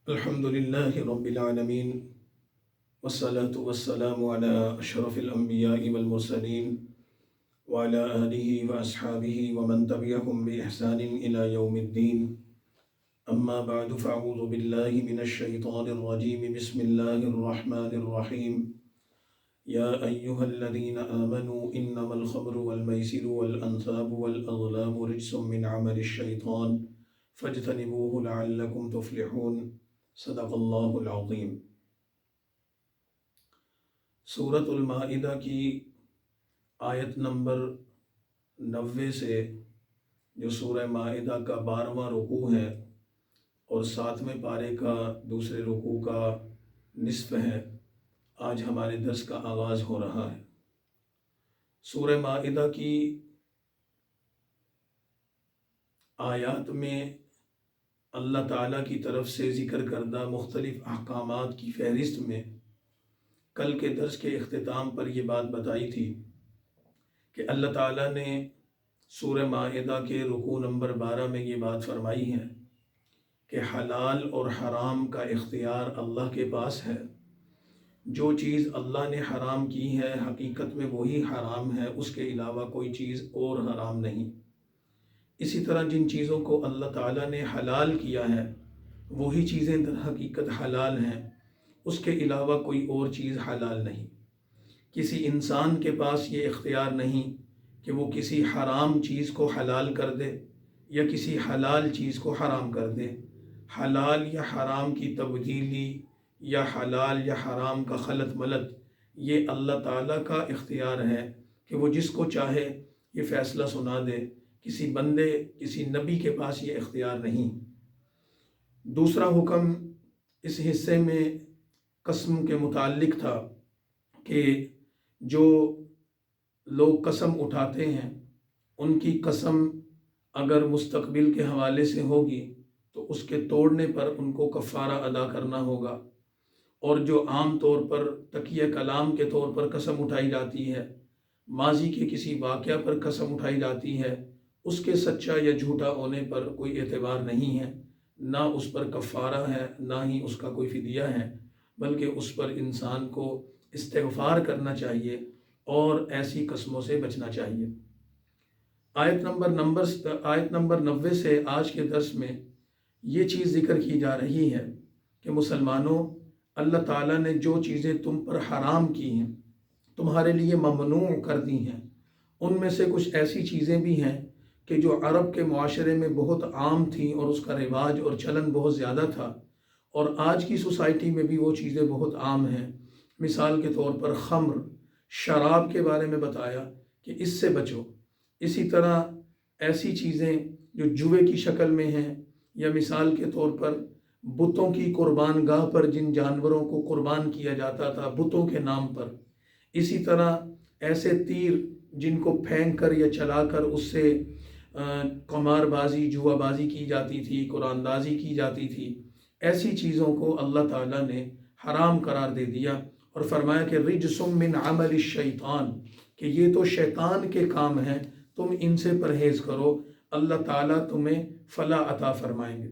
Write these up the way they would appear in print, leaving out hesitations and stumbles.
الحمد لله رب العالمين والصلاة والسلام على أشرف الأنبياء والمرسلين وعلى آله وأصحابه ومن تبعهم بإحسان إلى يوم الدين. أما بعد فأعوذ بالله من الشيطان الرجيم. بسم الله الرحمن الرحيم. يا أيها الذين آمنوا إنما الخمر والميسر والأنصاب والأغلام رجس من عمل الشيطان فاجتنبوه لعلكم تفلحون. صدق اللہ العظیم. سورۃ المائدہ کی آیت نمبر 90 سے جو سورہ مائدہ کا 12واں رکوع ہے اور 7ویں پارے کا دوسرے رکوع کا نصف ہے، آج ہمارے درس کا آغاز ہو رہا ہے. سورہ مائدہ کی آیات میں اللہ تعالیٰ کی طرف سے ذکر کردہ مختلف احکامات کی فہرست میں کل کے درس کے اختتام پر یہ بات بتائی تھی کہ اللہ تعالیٰ نے سورہ مائدہ کے رکوع نمبر 12 میں یہ بات فرمائی ہے کہ حلال اور حرام کا اختیار اللہ کے پاس ہے. جو چیز اللہ نے حرام کی ہے حقیقت میں وہی حرام ہے، اس کے علاوہ کوئی چیز اور حرام نہیں. اسی طرح جن چیزوں کو اللہ تعالیٰ نے حلال کیا ہے وہی چیزیں در حقیقت حلال ہیں، اس کے علاوہ کوئی اور چیز حلال نہیں. کسی انسان کے پاس یہ اختیار نہیں کہ وہ کسی حرام چیز کو حلال کر دے یا کسی حلال چیز کو حرام کر دے. حلال یا حرام کی تبدیلی یا حلال یا حرام کا خلط ملط یہ اللہ تعالیٰ کا اختیار ہے کہ وہ جس کو چاہے یہ فیصلہ سنا دے. کسی بندے کسی نبی کے پاس یہ اختیار نہیں. دوسرا حکم اس حصے میں قسم کے متعلق تھا کہ جو لوگ قسم اٹھاتے ہیں ان کی قسم اگر مستقبل کے حوالے سے ہوگی تو اس کے توڑنے پر ان کو کفارہ ادا کرنا ہوگا، اور جو عام طور پر تکیہ کلام کے طور پر قسم اٹھائی جاتی ہے، ماضی کے کسی واقعہ پر قسم اٹھائی جاتی ہے، اس کے سچا یا جھوٹا ہونے پر کوئی اعتبار نہیں ہے، نہ اس پر کفارہ ہے نہ ہی اس کا کوئی فدیہ ہے، بلکہ اس پر انسان کو استغفار کرنا چاہیے اور ایسی قسموں سے بچنا چاہیے. آیت نمبر 90 سے آج کے درس میں یہ چیز ذکر کی جا رہی ہے کہ مسلمانوں، اللہ تعالیٰ نے جو چیزیں تم پر حرام کی ہیں، تمہارے لیے ممنوع کر دی ہیں، ان میں سے کچھ ایسی چیزیں بھی ہیں کہ جو عرب کے معاشرے میں بہت عام تھیں اور اس کا رواج اور چلن بہت زیادہ تھا، اور آج کی سوسائٹی میں بھی وہ چیزیں بہت عام ہیں. مثال کے طور پر خمر، شراب کے بارے میں بتایا کہ اس سے بچو. اسی طرح ایسی چیزیں جو جوے کی شکل میں ہیں، یا مثال کے طور پر بتوں کی قربان گاہ پر جن جانوروں کو قربان کیا جاتا تھا بتوں کے نام پر، اسی طرح ایسے تیر جن کو پھینک کر یا چلا کر اس سے قمار بازی جوا بازی کی جاتی تھی، قرآن اندازی کی جاتی تھی، ایسی چیزوں کو اللہ تعالیٰ نے حرام قرار دے دیا اور فرمایا کہ رجس من عمل الشیطان، کہ یہ تو شیطان کے کام ہیں، تم ان سے پرہیز کرو، اللہ تعالیٰ تمہیں فلاح عطا فرمائیں گے.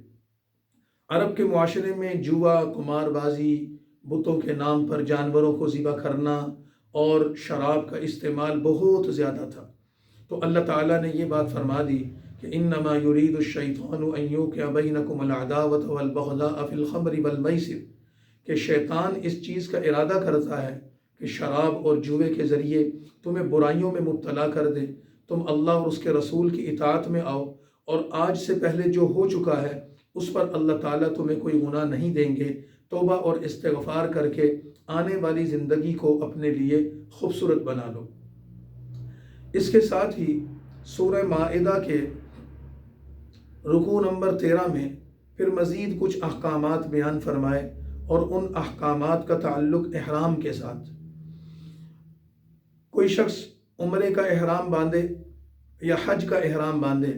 عرب کے معاشرے میں جوا، قمار بازی، بتوں کے نام پر جانوروں کو ذبح کرنا اور شراب کا استعمال بہت زیادہ تھا. تو اللہ تعالیٰ نے یہ بات فرما دی کہ انما یرید الشیطان ان یوقع بینکم العداوۃ والبغضاء فی الخمر والمیسر، کہ شیطان اس چیز کا ارادہ کرتا ہے کہ شراب اور جوے کے ذریعے تمہیں برائیوں میں مبتلا کر دے، تم اللہ اور اس کے رسول کی اطاعت میں آؤ، اور آج سے پہلے جو ہو چکا ہے اس پر اللہ تعالیٰ تمہیں کوئی گناہ نہیں دیں گے. توبہ اور استغفار کر کے آنے والی زندگی کو اپنے لیے خوبصورت بنا لو. اس کے ساتھ ہی سورہ مائدہ کے رکوع نمبر 13 میں پھر مزید کچھ احکامات بیان فرمائے، اور ان احکامات کا تعلق احرام کے ساتھ. کوئی شخص عمرے کا احرام باندھے یا حج کا احرام باندھے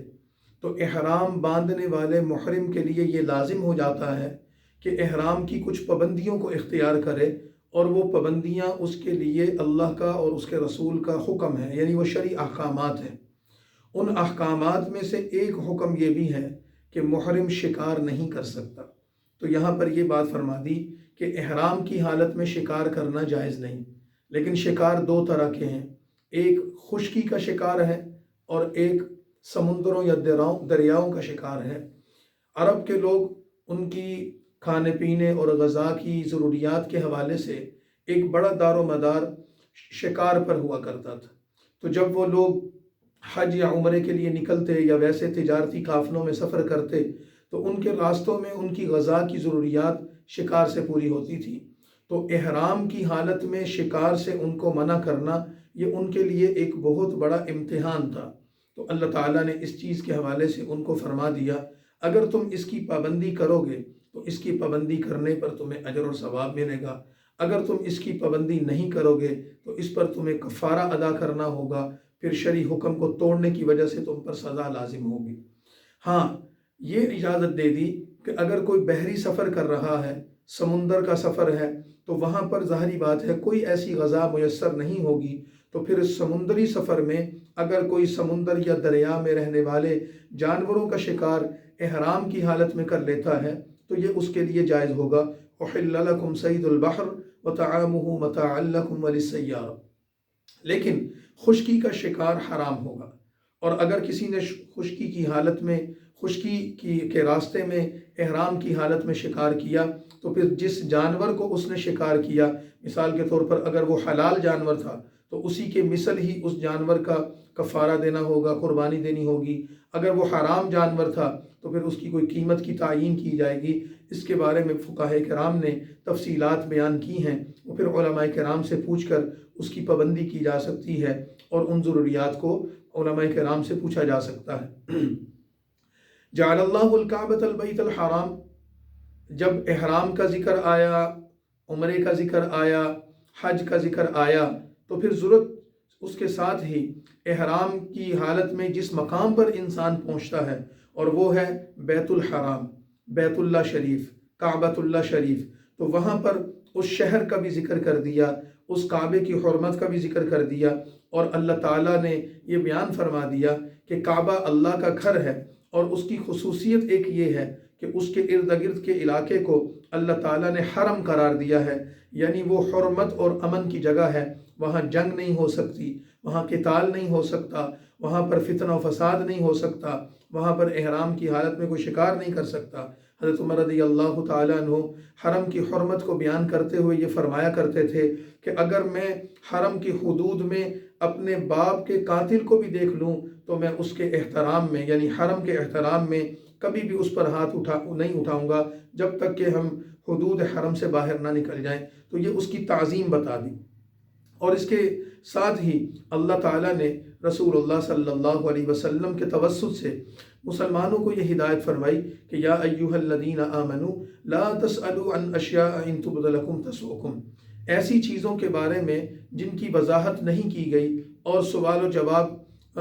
تو احرام باندھنے والے محرم کے لیے یہ لازم ہو جاتا ہے کہ احرام کی کچھ پابندیوں کو اختیار کرے، اور وہ پابندیاں اس کے لیے اللہ کا اور اس کے رسول کا حکم ہے، یعنی وہ شرعی احکامات ہیں. ان احکامات میں سے ایک حکم یہ بھی ہے کہ محرم شکار نہیں کر سکتا. تو یہاں پر یہ بات فرما دی کہ احرام کی حالت میں شکار کرنا جائز نہیں، لیکن شکار دو طرح کے ہیں، ایک خشکی کا شکار ہے اور ایک سمندروں یا دریاؤں کا شکار ہے۔ عرب کے لوگ ان کی کھانے پینے اور غذا کی ضروریات کے حوالے سے ایک بڑا دار و مدار شکار پر ہوا کرتا تھا، تو جب وہ لوگ حج یا عمرے کے لیے نکلتے یا ویسے تجارتی قافلوں میں سفر کرتے تو ان کے راستوں میں ان کی غذا کی ضروریات شکار سے پوری ہوتی تھی۔ تو احرام کی حالت میں شکار سے ان کو منع کرنا یہ ان کے لیے ایک بہت بڑا امتحان تھا، تو اللہ تعالیٰ نے اس چیز کے حوالے سے ان کو فرما دیا اگر تم اس کی پابندی کرو گے تو اس کی پابندی کرنے پر تمہیں اجر اور ثواب ملے گا، اگر تم اس کی پابندی نہیں کرو گے تو اس پر تمہیں کفارہ ادا کرنا ہوگا، پھر شرعی حکم کو توڑنے کی وجہ سے تم پر سزا لازم ہوگی۔ ہاں، یہ اجازت دے دی کہ اگر کوئی بحری سفر کر رہا ہے، سمندر کا سفر ہے، تو وہاں پر ظاہری بات ہے کوئی ایسی غذا میسر نہیں ہوگی، تو پھر سمندری سفر میں اگر کوئی سمندر یا دریا میں رہنے والے جانوروں کا شکار احرام کی حالت میں کر لیتا ہے تو یہ اس کے لیے جائز ہوگا۔ احل لکم صید البحر وطعامہ متاعا لکم وللسیارہ، لیکن خشکی کا شکار حرام ہوگا، اور اگر کسی نے خشکی کی حالت میں کے راستے میں احرام کی حالت میں شکار کیا تو پھر جس جانور کو اس نے شکار کیا، مثال کے طور پر اگر وہ حلال جانور تھا تو اسی کے مثل ہی اس جانور کا کفارہ دینا ہوگا، قربانی دینی ہوگی، اگر وہ حرام جانور تھا تو پھر اس کی کوئی قیمت کی تعیین کی جائے گی۔ اس کے بارے میں فقہاء کرام نے تفصیلات بیان کی ہیں، وہ پھر علماء کرام سے پوچھ کر اس کی پابندی کی جا سکتی ہے اور ان ضروریات کو علماء کرام سے پوچھا جا سکتا ہے۔ جعل اللہ الکعبۃ البیت الحرام، جب احرام کا ذکر آیا، عمرے کا ذکر آیا، حج کا ذکر آیا، تو پھر ضرورت اس کے ساتھ ہی احرام کی حالت میں جس مقام پر انسان پہنچتا ہے اور وہ ہے بیت الحرام، بیت اللہ شریف، کعبۃ اللہ شریف، تو وہاں پر اس شہر کا بھی ذکر کر دیا، اس کعبے کی حرمت کا بھی ذکر کر دیا، اور اللہ تعالیٰ نے یہ بیان فرما دیا کہ کعبہ اللہ کا گھر ہے، اور اس کی خصوصیت ایک یہ ہے کہ اس کے ارد گرد کے علاقے کو اللہ تعالیٰ نے حرم قرار دیا ہے، یعنی وہ حرمت اور امن کی جگہ ہے، وہاں جنگ نہیں ہو سکتی، وہاں قتال نہیں ہو سکتا، وہاں پر فتنہ و فساد نہیں ہو سکتا، وہاں پر احرام کی حالت میں کوئی شکار نہیں کر سکتا۔ حضرت عمر رضی اللہ تعالیٰ عنہ حرم کی حرمت کو بیان کرتے ہوئے یہ فرمایا کرتے تھے کہ اگر میں حرم کی حدود میں اپنے باپ کے قاتل کو بھی دیکھ لوں تو میں اس کے احترام میں، یعنی حرم کے احترام میں کبھی بھی اس پر ہاتھ نہیں اٹھاؤں گا جب تک کہ ہم حدود حرم سے باہر نہ نکل جائیں۔ تو یہ اس کی تعظیم بتا دی، اور اس کے ساتھ ہی اللہ تعالیٰ نے رسول اللہ صلی اللہ علیہ وسلم کے توسط سے مسلمانوں کو یہ ہدایت فرمائی کہ یا ایھا الذین آمنوا لا تسألوا عن اشیاء ان تبد لکم تسؤکم، ایسی چیزوں کے بارے میں جن کی وضاحت نہیں کی گئی اور سوال و جواب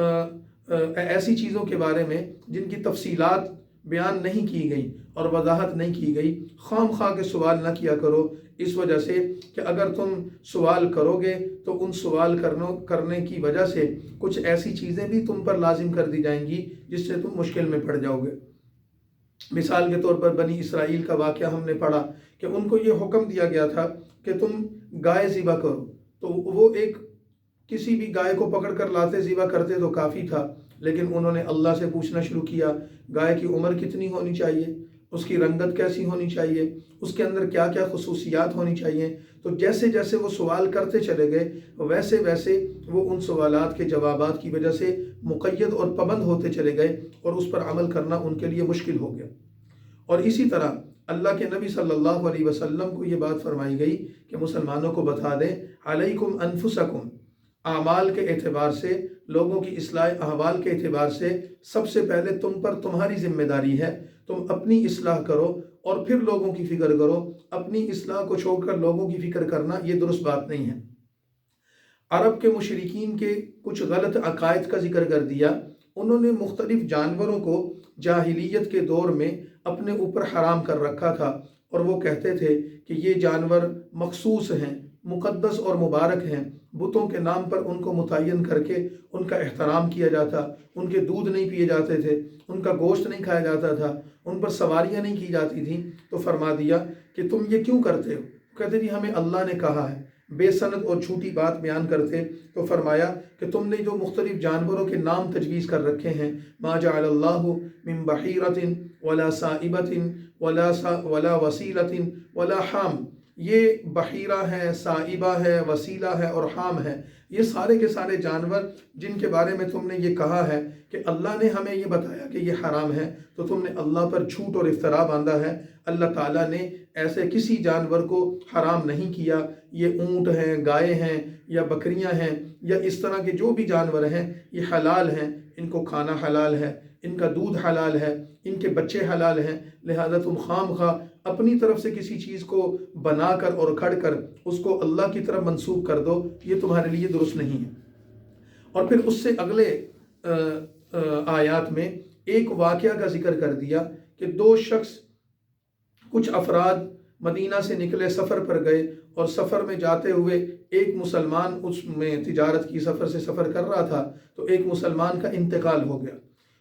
ایسی چیزوں کے بارے میں جن کی تفصیلات بیان نہیں کی گئی اور وضاحت نہیں کی گئی، خام خواہ کے سوال نہ کیا کرو، اس وجہ سے کہ اگر تم سوال کرو گے تو ان سوال کرنے کی وجہ سے کچھ ایسی چیزیں بھی تم پر لازم کر دی جائیں گی جس سے تم مشکل میں پڑ جاؤ گے۔ مثال کے طور پر بنی اسرائیل کا واقعہ ہم نے پڑھا کہ ان کو یہ حکم دیا گیا تھا کہ تم گائے ذبح کرو، تو وہ ایک کسی بھی گائے کو پکڑ کر لاتے ذبح کرتے تو کافی تھا، لیکن انہوں نے اللہ سے پوچھنا شروع کیا گائے کی عمر کتنی ہونی چاہیے، اس کی رنگت کیسی ہونی چاہیے، اس کے اندر کیا کیا خصوصیات ہونی چاہیے۔ تو جیسے جیسے وہ سوال کرتے چلے گئے ویسے ویسے وہ ان سوالات کے جوابات کی وجہ سے مقید اور پابند ہوتے چلے گئے اور اس پر عمل کرنا ان کے لیے مشکل ہو گیا۔ اور اسی طرح اللہ کے نبی صلی اللہ علیہ وسلم کو یہ بات فرمائی گئی کہ مسلمانوں کو بتا دیں علیکم انفسکم، اعمال کے اعتبار سے، لوگوں کی اصلاح احوال کے اعتبار سے سب سے پہلے تم پر تمہاری ذمہ داری ہے، تم اپنی اصلاح کرو اور پھر لوگوں کی فکر کرو، اپنی اصلاح کو چھوڑ کر لوگوں کی فکر کرنا یہ درست بات نہیں ہے۔ عرب کے مشرکین کے کچھ غلط عقائد کا ذکر کر دیا، انہوں نے مختلف جانوروں کو جاہلیت کے دور میں اپنے اوپر حرام کر رکھا تھا، اور وہ کہتے تھے کہ یہ جانور مخصوص ہیں، مقدس اور مبارک ہیں، بتوں کے نام پر ان کو متعین کر کے ان کا احترام کیا جاتا، ان کے دودھ نہیں پیے جاتے تھے، ان کا گوشت نہیں کھایا جاتا تھا، ان پر سواریاں نہیں کی جاتی تھیں، تو فرما دیا کہ تم یہ کیوں کرتے ہو؟ کہتے جی ہمیں اللہ نے کہا ہے، بے سند اور جھوٹی بات بیان کرتے۔ تو فرمایا کہ تم نے جو مختلف جانوروں کے نام تجویز کر رکھے ہیں، ما جعل اللہ من بحیرۃ ولا صائبۃ ولا وسیلۃ ولا حام، یہ بحیرہ ہے، صائبہ ہے، وسیلہ ہے اور حام ہے، یہ سارے کے سارے جانور جن کے بارے میں تم نے یہ کہا ہے کہ اللہ نے ہمیں یہ بتایا کہ یہ حرام ہے، تو تم نے اللہ پر جھوٹ اور افتراء باندھا ہے۔ اللہ تعالیٰ نے ایسے کسی جانور کو حرام نہیں کیا۔ یہ اونٹ ہیں، گائے ہیں یا بکریاں ہیں یا اس طرح کے جو بھی جانور ہیں، یہ حلال ہیں، ان کو کھانا حلال ہے، ان کا دودھ حلال ہے، ان کے بچے حلال ہیں، لہذا تم خام خواہ اپنی طرف سے کسی چیز کو بنا کر اور گھڑ کر اس کو اللہ کی طرف منسوب کر دو، یہ تمہارے لیے درست نہیں ہے۔ اور پھر اس سے اگلے آیات میں ایک واقعہ کا ذکر کر دیا کہ دو شخص، کچھ افراد مدینہ سے نکلے، سفر پر گئے، اور سفر میں جاتے ہوئے ایک مسلمان اس میں تجارت کی سفر سے سفر کر رہا تھا، تو ایک مسلمان کا انتقال ہو گیا۔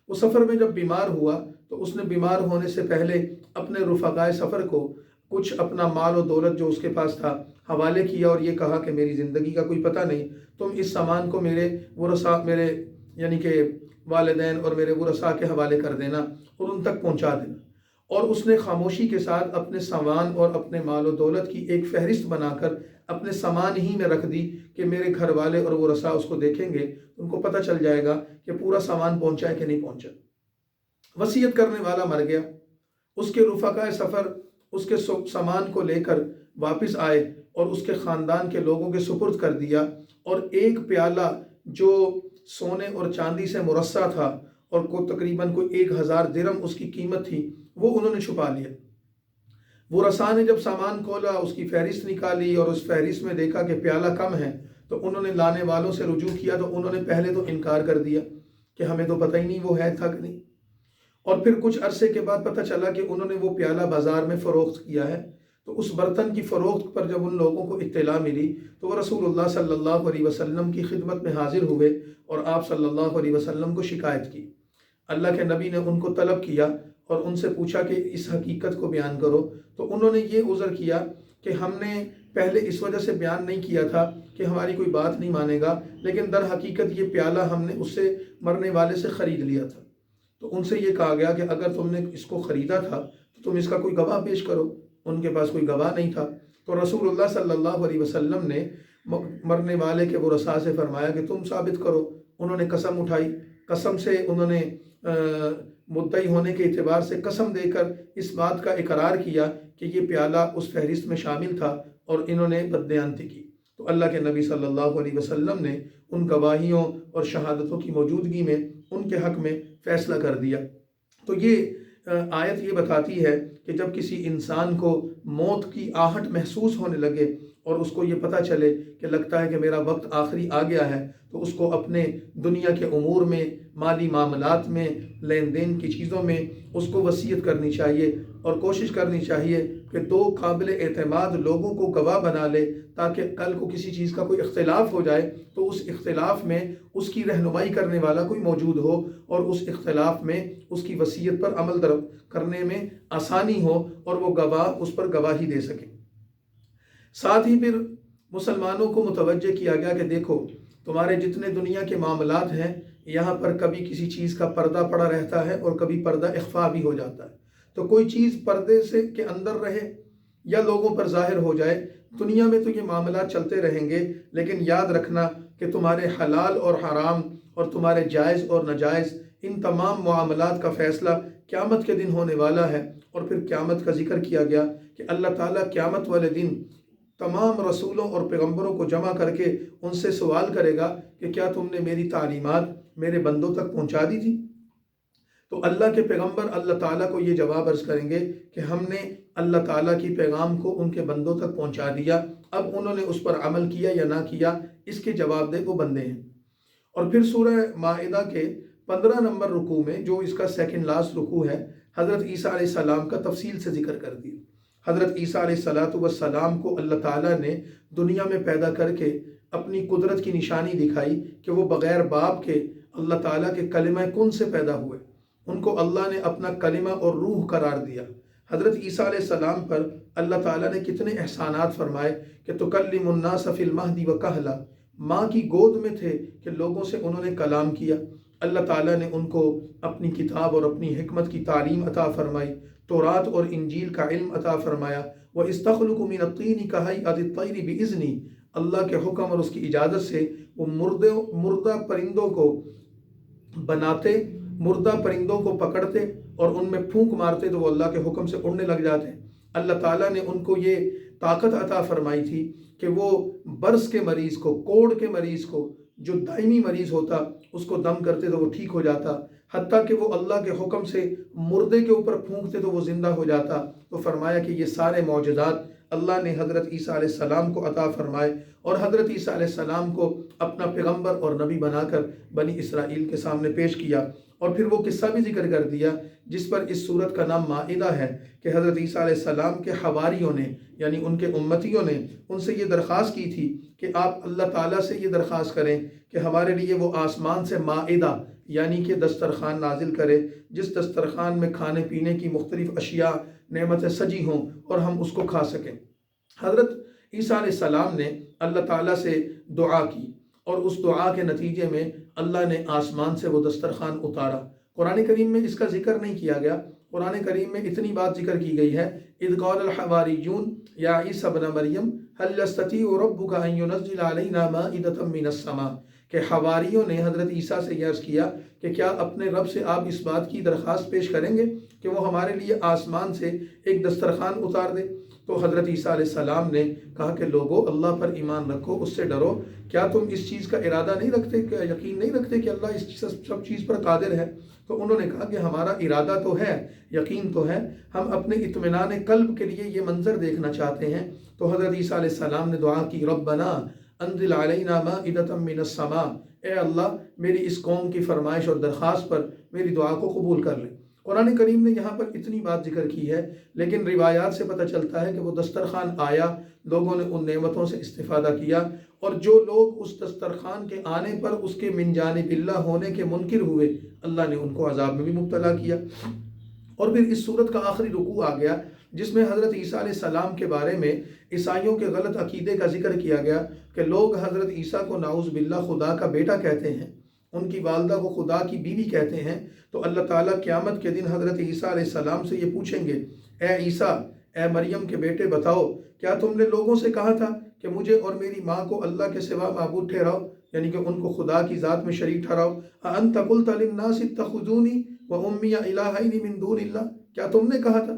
وہ سفر میں جب بیمار ہوا تو اس نے بیمار ہونے سے پہلے اپنے رفقائے سفر کو کچھ اپنا مال و دولت جو اس کے پاس تھا حوالے کیا اور یہ کہا کہ میری زندگی کا کوئی پتہ نہیں، تم اس سامان کو میرے ورثاء، میرے یعنی کہ والدین اور میرے ورثاء کے حوالے کر دینا اور ان تک پہنچا دینا۔ اور اس نے خاموشی کے ساتھ اپنے سامان اور اپنے مال و دولت کی ایک فہرست بنا کر اپنے سامان ہی میں رکھ دی کہ میرے گھر والے اور ورثاء اس کو دیکھیں گے، ان کو پتہ چل جائے گا کہ پورا سامان پہنچا ہے کہ نہیں پہنچا۔ وصیت کرنے والا مر گیا، اس کے رفقائے سفر اس کے سامان کو لے کر واپس آئے اور اس کے خاندان کے لوگوں کے سپرد کر دیا، اور ایک پیالہ جو سونے اور چاندی سے مرصع تھا اور کو تقریباً کوئی 1000 درہم اس کی قیمت تھی، وہ انہوں نے چھپا لیا۔ ورثاء نے جب سامان کھولا، اس کی فہرست نکالی اور اس فہرست میں دیکھا کہ پیالہ کم ہے، تو انہوں نے لانے والوں سے رجوع کیا، تو انہوں نے پہلے تو انکار کر دیا کہ ہمیں تو پتہ ہی نہیں وہ ہے تھا کہ نہیں، اور پھر کچھ عرصے کے بعد پتہ چلا کہ انہوں نے وہ پیالہ بازار میں فروخت کیا ہے۔ تو اس برتن کی فروخت پر جب ان لوگوں کو اطلاع ملی تو وہ رسول اللہ صلی اللہ علیہ وسلم کی خدمت میں حاضر ہوئے اور آپ صلی اللہ علیہ وسلم کو شکایت کی۔ اللہ کے نبی نے ان کو طلب کیا اور ان سے پوچھا کہ اس حقیقت کو بیان کرو، تو انہوں نے یہ عذر کیا کہ ہم نے پہلے اس وجہ سے بیان نہیں کیا تھا کہ ہماری کوئی بات نہیں مانے گا، لیکن در حقیقت یہ پیالہ ہم نے اس سے مرنے والے سے خرید لیا تھا۔ تو ان سے یہ کہا گیا کہ اگر تم نے اس کو خریدا تھا تو تم اس کا کوئی گواہ پیش کرو۔ ان کے پاس کوئی گواہ نہیں تھا، تو رسول اللہ صلی اللہ علیہ وسلم نے مرنے والے کے ورثاء سے فرمایا کہ تم ثابت کرو۔ انہوں نے قسم اٹھائی، قسم سے انہوں نے مدعی ہونے کے اعتبار سے قسم دے کر اس بات کا اقرار کیا کہ یہ پیالہ اس فہرست میں شامل تھا، اور انہوں نے بددیانتی کی۔ تو اللہ کے نبی صلی اللہ علیہ وسلم نے ان گواہیوں اور شہادتوں کی موجودگی میں ان کے حق میں فیصلہ کر دیا۔ تو یہ آیت یہ بتاتی ہے کہ جب کسی انسان کو موت کی آہٹ محسوس ہونے لگے اور اس کو یہ پتہ چلے کہ لگتا ہے کہ میرا وقت آخری آ گیا ہے، تو اس کو اپنے دنیا کے امور میں، مالی معاملات میں، لین دین کی چیزوں میں اس کو وصیت کرنی چاہیے اور کوشش کرنی چاہیے کہ 2 قابل اعتماد لوگوں کو گواہ بنا لے، تاکہ کل کو کسی چیز کا کوئی اختلاف ہو جائے تو اس اختلاف میں اس کی رہنمائی کرنے والا کوئی موجود ہو اور اس اختلاف میں اس کی وصیت پر عمل کرنے میں آسانی ہو اور وہ گواہ اس پر گواہی دے سکے۔ ساتھ ہی پھر مسلمانوں کو متوجہ کیا گیا کہ دیکھو تمہارے جتنے دنیا کے معاملات ہیں، یہاں پر کبھی کسی چیز کا پردہ پڑا رہتا ہے اور کبھی پردہ اخفا بھی ہو جاتا ہے، تو کوئی چیز پردے سے کے اندر رہے یا لوگوں پر ظاہر ہو جائے، دنیا میں تو یہ معاملات چلتے رہیں گے، لیکن یاد رکھنا کہ تمہارے حلال اور حرام اور تمہارے جائز اور ناجائز ان تمام معاملات کا فیصلہ قیامت کے دن ہونے والا ہے۔ اور پھر قیامت کا ذکر کیا گیا کہ اللہ تعالیٰ قیامت والے دن تمام رسولوں اور پیغمبروں کو جمع کر کے ان سے سوال کرے گا کہ کیا تم نے میری تعلیمات میرے بندوں تک پہنچا دی تھی؟ تو اللہ کے پیغمبر اللہ تعالیٰ کو یہ جواب عرض کریں گے کہ ہم نے اللہ تعالیٰ کی پیغام کو ان کے بندوں تک پہنچا دیا، اب انہوں نے اس پر عمل کیا یا نہ کیا، اس کے جواب دہ وہ بندے ہیں۔ اور پھر سورہ مائدہ کے 15 نمبر رکوع میں جو اس کا سیکنڈ لاسٹ رکوع ہے، حضرت عیسیٰ علیہ السلام کا تفصیل سے ذکر کر دیا۔ حضرت عیسیٰ علیہ السلام کو اللہ تعالیٰ نے دنیا میں پیدا کر کے اپنی قدرت کی نشانی دکھائی کہ وہ بغیر باپ کے اللہ تعالیٰ کے کلمہ کن سے پیدا ہوئے، ان کو اللہ نے اپنا کلمہ اور روح قرار دیا۔ حضرت عیسیٰ علیہ السلام پر اللہ تعالیٰ نے کتنے احسانات فرمائے کہ تکلم الناس فی المہد وکہلا، ماں کی گود میں تھے کہ لوگوں سے انہوں نے کلام کیا۔ اللہ تعالیٰ نے ان کو اپنی کتاب اور اپنی حکمت کی تعلیم عطا فرمائی، تورات اور انجیل کا علم عطا فرمایا۔ وَإِسْتَخْلُقُ مِنَ الطِّينِ كَهَيْئَةِ الطَّيْرِ بِإِذْنِهِ، اللہ کے حکم اور اس کی اجازت سے وہ مردہ پرندوں کو بناتے، مردہ پرندوں کو پکڑتے اور ان میں پھونک مارتے تو وہ اللہ کے حکم سے اڑنے لگ جاتے۔ اللہ تعالیٰ نے ان کو یہ طاقت عطا فرمائی تھی کہ وہ برس کے مریض کو، کوڑ کے مریض کو، جو دائمی مریض ہوتا اس کو دم کرتے تو وہ ٹھیک ہو جاتا، حتیٰ کہ وہ اللہ کے حکم سے مردے کے اوپر پھونکتے تو وہ زندہ ہو جاتا۔ تو فرمایا کہ یہ سارے معجزات اللہ نے حضرت عیسیٰ علیہ السلام کو عطا فرمائے، اور حضرت عیسیٰ علیہ السلام کو اپنا پیغمبر اور نبی بنا کر بنی اسرائیل کے سامنے پیش کیا۔ اور پھر وہ قصہ بھی ذکر کر دیا جس پر اس سورت کا نام مائدہ ہے، کہ حضرت عیسیٰ علیہ السلام کے حواریوں نے، یعنی ان کے امتیوں نے ان سے یہ درخواست کی تھی کہ آپ اللہ تعالیٰ سے یہ درخواست کریں کہ ہمارے لیے وہ آسمان سے مائدہ یعنی کہ دسترخوان نازل کرے، جس دسترخوان میں کھانے پینے کی مختلف اشیاء نعمتیں سجی ہوں اور ہم اس کو کھا سکیں۔ حضرت عیسیٰ علیہ السلام نے اللہ تعالیٰ سے دعا کی، اور اس دعا کے نتیجے میں اللہ نے آسمان سے وہ دسترخوان اتارا۔ قرآن کریم میں اس کا ذکر نہیں کیا گیا، قرآن کریم میں اتنی بات ذکر کی گئی ہے، اذ قال الحواریون یا عیسیٰ ابن مریم هل يستطيع ربك ان ينزل علينا مائدة من السماء، کہ حواریوں نے حضرت عیسیٰ سے یہ عرض کیا کہ کیا اپنے رب سے آپ اس بات کی درخواست پیش کریں گے کہ وہ ہمارے لیے آسمان سے ایک دسترخوان اتار دے؟ تو حضرت عیسیٰ علیہ السلام نے کہا کہ لوگو اللہ پر ایمان رکھو، اس سے ڈرو، کیا تم اس چیز کا ارادہ نہیں رکھتے، کیا یقین نہیں رکھتے کہ اللہ اس سب چیز پر قادر ہے؟ تو انہوں نے کہا کہ ہمارا ارادہ تو ہے، یقین تو ہے، ہم اپنے اطمینان قلب کے لیے یہ منظر دیکھنا چاہتے ہیں۔ تو حضرت عیسیٰ علیہ السلام نے دعا کی، ربنا انزل علینا مائدۃ من السماء، اے اللہ میری اس قوم کی فرمائش اور درخواست پر میری دعا کو قبول کر لیں۔ قرآن کریم نے یہاں پر اتنی بات ذکر کی ہے، لیکن روایات سے پتہ چلتا ہے کہ وہ دسترخوان آیا، لوگوں نے ان نعمتوں سے استفادہ کیا، اور جو لوگ اس دسترخوان کے آنے پر اس کے من جانب اللہ ہونے کے منکر ہوئے، اللہ نے ان کو عذاب میں بھی مبتلا کیا۔ اور پھر اس صورت کا آخری رکوع آ گیا جس میں حضرت عیسیٰ علیہ السلام کے بارے میں عیسائیوں کے غلط عقیدے کا ذکر کیا گیا کہ لوگ حضرت عیسیٰ کو نعوذ باللہ خدا کا بیٹا کہتے ہیں، ان کی والدہ کو خدا کی بیوی کہتے ہیں۔ تو اللہ تعالیٰ قیامت کے دن حضرت عیسیٰ علیہ السلام سے یہ پوچھیں گے، اے عیسیٰ، اے مریم کے بیٹے، بتاؤ کیا تم نے لوگوں سے کہا تھا کہ مجھے اور میری ماں کو اللہ کے سوا معبود ٹھہراؤ، یعنی کہ ان کو خدا کی ذات میں شریک ٹھہراؤ؟ اَأَنْتَ قُلْتَ لِلنَّاسِ اتَّخِذُونِي وَأُمِّيَ إِلَٰهَيْنِ مِن دُونِ اللَّهِ، کیا تم نے کہا تھا؟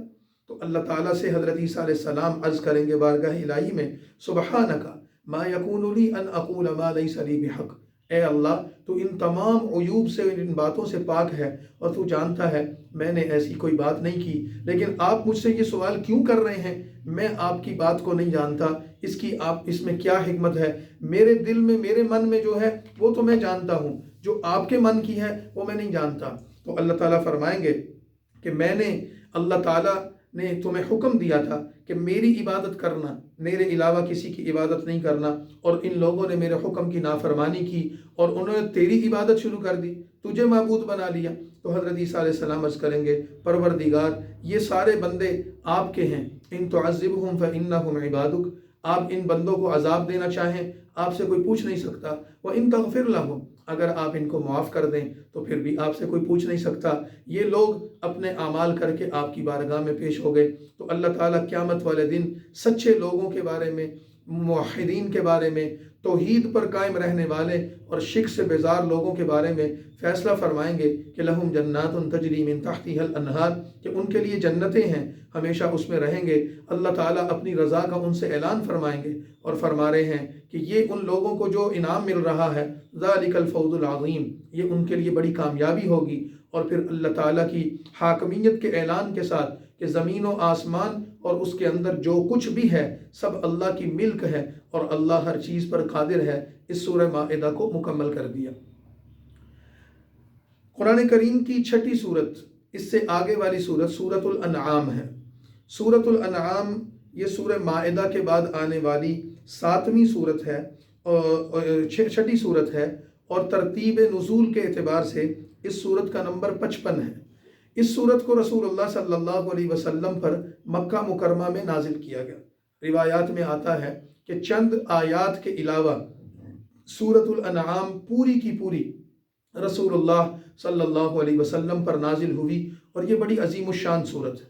تو اللہ تعالیٰ سے حضرت عیسیٰ علیہ السلام عرض کریں گے بارگاہ الہی میں، سبحانک ما یکون لی ان اقول ما لیس لی بحق، اے اللہ تو ان تمام عیوب سے، ان باتوں سے پاک ہے، اور تو جانتا ہے میں نے ایسی کوئی بات نہیں کی، لیکن آپ مجھ سے یہ سوال کیوں کر رہے ہیں؟ میں آپ کی بات کو نہیں جانتا، اس میں کیا حکمت ہے؟ میرے دل میں، میرے من میں جو ہے وہ تو میں جانتا ہوں، جو آپ کے من کی ہے وہ میں نہیں جانتا۔ تو اللہ تعالیٰ فرمائیں گے کہ میں نے، اللہ تعالیٰ نے تمہیں حکم دیا تھا کہ میری عبادت کرنا، میرے علاوہ کسی کی عبادت نہیں کرنا، اور ان لوگوں نے میرے حکم کی نافرمانی کی اور انہوں نے تیری عبادت شروع کر دی، تجھے معبود بنا لیا۔ تو حضرت عیسیٰ علیہ السلام عرض کریں گے، پروردگار یہ سارے بندے آپ کے ہیں، ان تعذبہم فإنہم عبادک، آپ ان بندوں کو عذاب دینا چاہیں آپ سے کوئی پوچھ نہیں سکتا، وَإِن تَغْفِرْ لَهُمْ، اگر آپ ان کو معاف کر دیں تو پھر بھی آپ سے کوئی پوچھ نہیں سکتا۔ یہ لوگ اپنے اعمال کر کے آپ کی بارگاہ میں پیش ہو گئے۔ تو اللہ تعالیٰ قیامت والے دن سچے لوگوں کے بارے میں، موحدین کے بارے میں، توحید پر قائم رہنے والے اور شرک سے بیزار لوگوں کے بارے میں فیصلہ فرمائیں گے کہ لہم جنات تجری من تحتها الانہار، کہ ان کے لیے جنتیں ہیں، ہمیشہ اس میں رہیں گے۔ اللہ تعالیٰ اپنی رضا کا ان سے اعلان فرمائیں گے اور فرما رہے ہیں کہ یہ ان لوگوں کو جو انعام مل رہا ہے، ذالک الفوز العظیم، یہ ان کے لیے بڑی کامیابی ہوگی۔ اور پھر اللہ تعالیٰ کی حاکمیت کے اعلان کے ساتھ کہ زمین و آسمان اور اس کے اندر جو کچھ بھی ہے سب اللہ کی ملک ہے اور اللہ ہر چیز پر قادر ہے، اس سورہ مائدہ کو مکمل کر دیا۔ قرآن کریم کی چھٹی صورت، اس سے آگے والی صورت سورۃ الانعام ہے۔ سورۃ الانعام یہ سورہ مائدہ کے بعد آنے والی 7ویں صورت ہے، چھٹی صورت ہے اور ترتیب نزول کے اعتبار سے اس صورت کا نمبر 55 ہے۔ اس صورت کو رسول اللہ صلی اللہ علیہ وسلم پر مکہ مکرمہ میں نازل کیا گیا۔ روایات میں آتا ہے کہ چند آیات کے علاوہ سورۃ الانعام پوری کی پوری رسول اللہ صلی اللہ علیہ وسلم پر نازل ہوئی، اور یہ بڑی عظیم الشان صورت ہے۔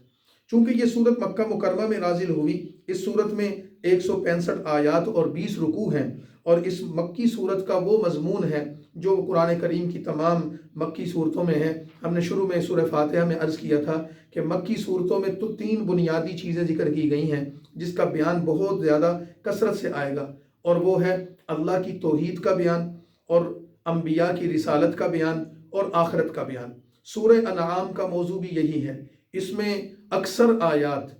چونکہ یہ صورت مکہ مکرمہ میں نازل ہوئی، اس صورت میں 165 آیات اور 20 رکوع ہیں، اور اس مکی صورت کا وہ مضمون ہے جو قرآن کریم کی تمام مکی صورتوں میں ہے۔ ہم نے شروع میں سورہ فاتحہ میں عرض کیا تھا کہ مکی صورتوں میں تو 3 بنیادی چیزیں ذکر کی گئی ہیں جس کا بیان بہت زیادہ کثرت سے آئے گا، اور وہ ہے اللہ کی توحید کا بیان، اور انبیاء کی رسالت کا بیان، اور آخرت کا بیان۔ سورہ انعام کا موضوع بھی یہی ہے۔ اس میں اکثر آیات،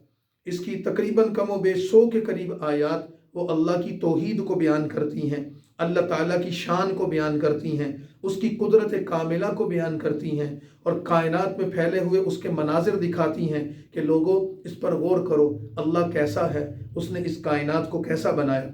اس کی تقریباً کم و بیش 100 کے قریب آیات وہ اللہ کی توحید کو بیان کرتی ہیں، اللہ تعالیٰ کی شان کو بیان کرتی ہیں، اس کی قدرت کاملہ کو بیان کرتی ہیں، اور کائنات میں پھیلے ہوئے اس کے مناظر دکھاتی ہیں کہ لوگوں اس پر غور کرو، اللہ کیسا ہے، اس نے اس کائنات کو کیسا بنایا۔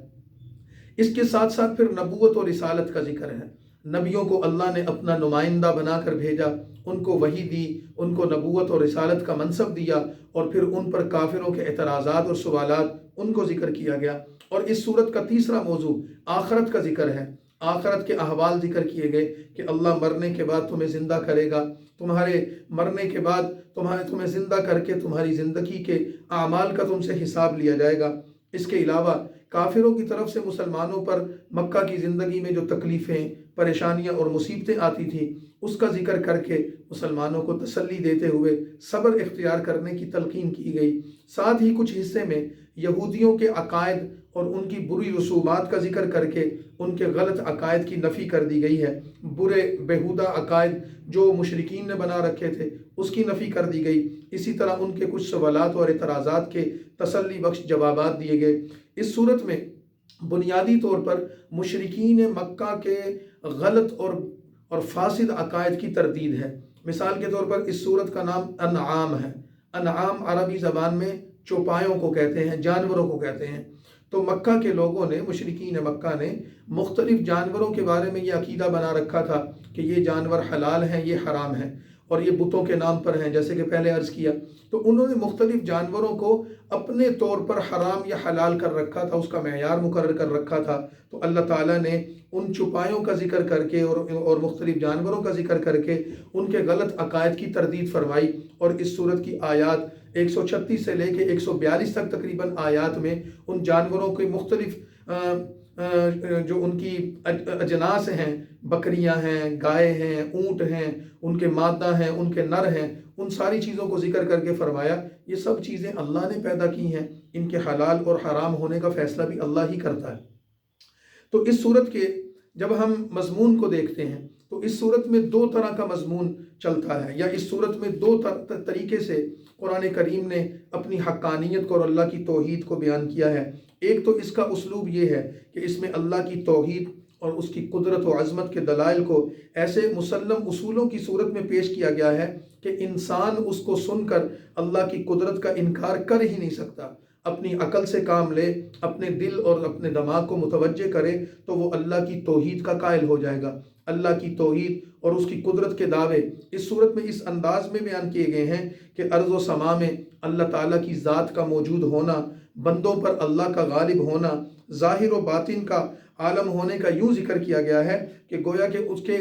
اس کے ساتھ ساتھ پھر نبوت اور رسالت کا ذکر ہے۔ نبیوں کو اللہ نے اپنا نمائندہ بنا کر بھیجا، ان کو وحی دی، ان کو نبوت اور رسالت کا منصب دیا، اور پھر ان پر کافروں کے اعتراضات اور سوالات ان کو ذکر کیا گیا۔ اور اس صورت کا تیسرا موضوع آخرت کا ذکر ہے۔ آخرت کے احوال ذکر کیے گئے کہ اللہ مرنے کے بعد تمہیں زندہ کرے گا، تمہارے مرنے کے بعد تمہیں زندہ کر کے تمہاری زندگی کے اعمال کا تم سے حساب لیا جائے گا۔ اس کے علاوہ کافروں کی طرف سے مسلمانوں پر مکہ کی زندگی میں جو تکلیفیں، پریشانیاں اور مصیبتیں آتی تھیں اس کا ذکر کر کے مسلمانوں کو تسلی دیتے ہوئے صبر اختیار کرنے کی تلقین کی گئی۔ ساتھ ہی کچھ حصے میں یہودیوں کے عقائد اور ان کی بری رسومات کا ذکر کر کے ان کے غلط عقائد کی نفی کر دی گئی ہے۔ برے بیہودہ عقائد جو مشرکین نے بنا رکھے تھے اس کی نفی کر دی گئی۔ اسی طرح ان کے کچھ سوالات اور اعتراضات کے تسلی بخش جوابات دیے گئے۔ اس صورت میں بنیادی طور پر مشرکین مکہ کے غلط اور فاسد عقائد کی تردید ہے۔ مثال کے طور پر اس صورت کا نام انعام ہے۔ انعام عربی زبان میں چوپایوں کو کہتے ہیں، جانوروں کو کہتے ہیں۔ تو مکہ کے لوگوں نے، مشرکین مکہ نے مختلف جانوروں کے بارے میں یہ عقیدہ بنا رکھا تھا کہ یہ جانور حلال ہیں، یہ حرام ہیں، اور یہ بتوں کے نام پر ہیں، جیسے کہ پہلے عرض کیا۔ تو انہوں نے مختلف جانوروں کو اپنے طور پر حرام یا حلال کر رکھا تھا، اس کا معیار مقرر کر رکھا تھا۔ تو اللہ تعالیٰ نے ان چوپایوں کا ذکر کر کے اور مختلف جانوروں کا ذکر کر کے ان کے غلط عقائد کی تردید فرمائی، اور اس صورت کی آیات 136 سے لے کے 142 تک تقریباً آیات میں ان جانوروں کے مختلف جو ان کی اجناس ہیں، بکریاں ہیں، گائے ہیں، اونٹ ہیں، ان کے مادہ ہیں، ان کے نر ہیں، ان ساری چیزوں کو ذکر کر کے فرمایا یہ سب چیزیں اللہ نے پیدا کی ہیں، ان کے حلال اور حرام ہونے کا فیصلہ بھی اللہ ہی کرتا ہے۔ تو اس صورت کے جب ہم مضمون کو دیکھتے ہیں تو اس صورت میں 2 طرح کا مضمون چلتا ہے، یا اس صورت میں 2 طریقے سے قرآن کریم نے اپنی حقانیت کو اور اللہ کی توحید کو بیان کیا ہے۔ ایک تو اس کا اسلوب یہ ہے کہ اس میں اللہ کی توحید اور اس کی قدرت و عظمت کے دلائل کو ایسے مسلم اصولوں کی صورت میں پیش کیا گیا ہے کہ انسان اس کو سن کر اللہ کی قدرت کا انکار کر ہی نہیں سکتا۔ اپنی عقل سے کام لے، اپنے دل اور اپنے دماغ کو متوجہ کرے تو وہ اللہ کی توحید کا قائل ہو جائے گا۔ اللہ کی توحید اور اس کی قدرت کے دعوے اس صورت میں اس انداز میں بیان کیے گئے ہیں کہ ارض و سما میں اللہ تعالیٰ کی ذات کا موجود ہونا، بندوں پر اللہ کا غالب ہونا، ظاہر و باطن کا عالم ہونے کا یوں ذکر کیا گیا ہے کہ گویا کہ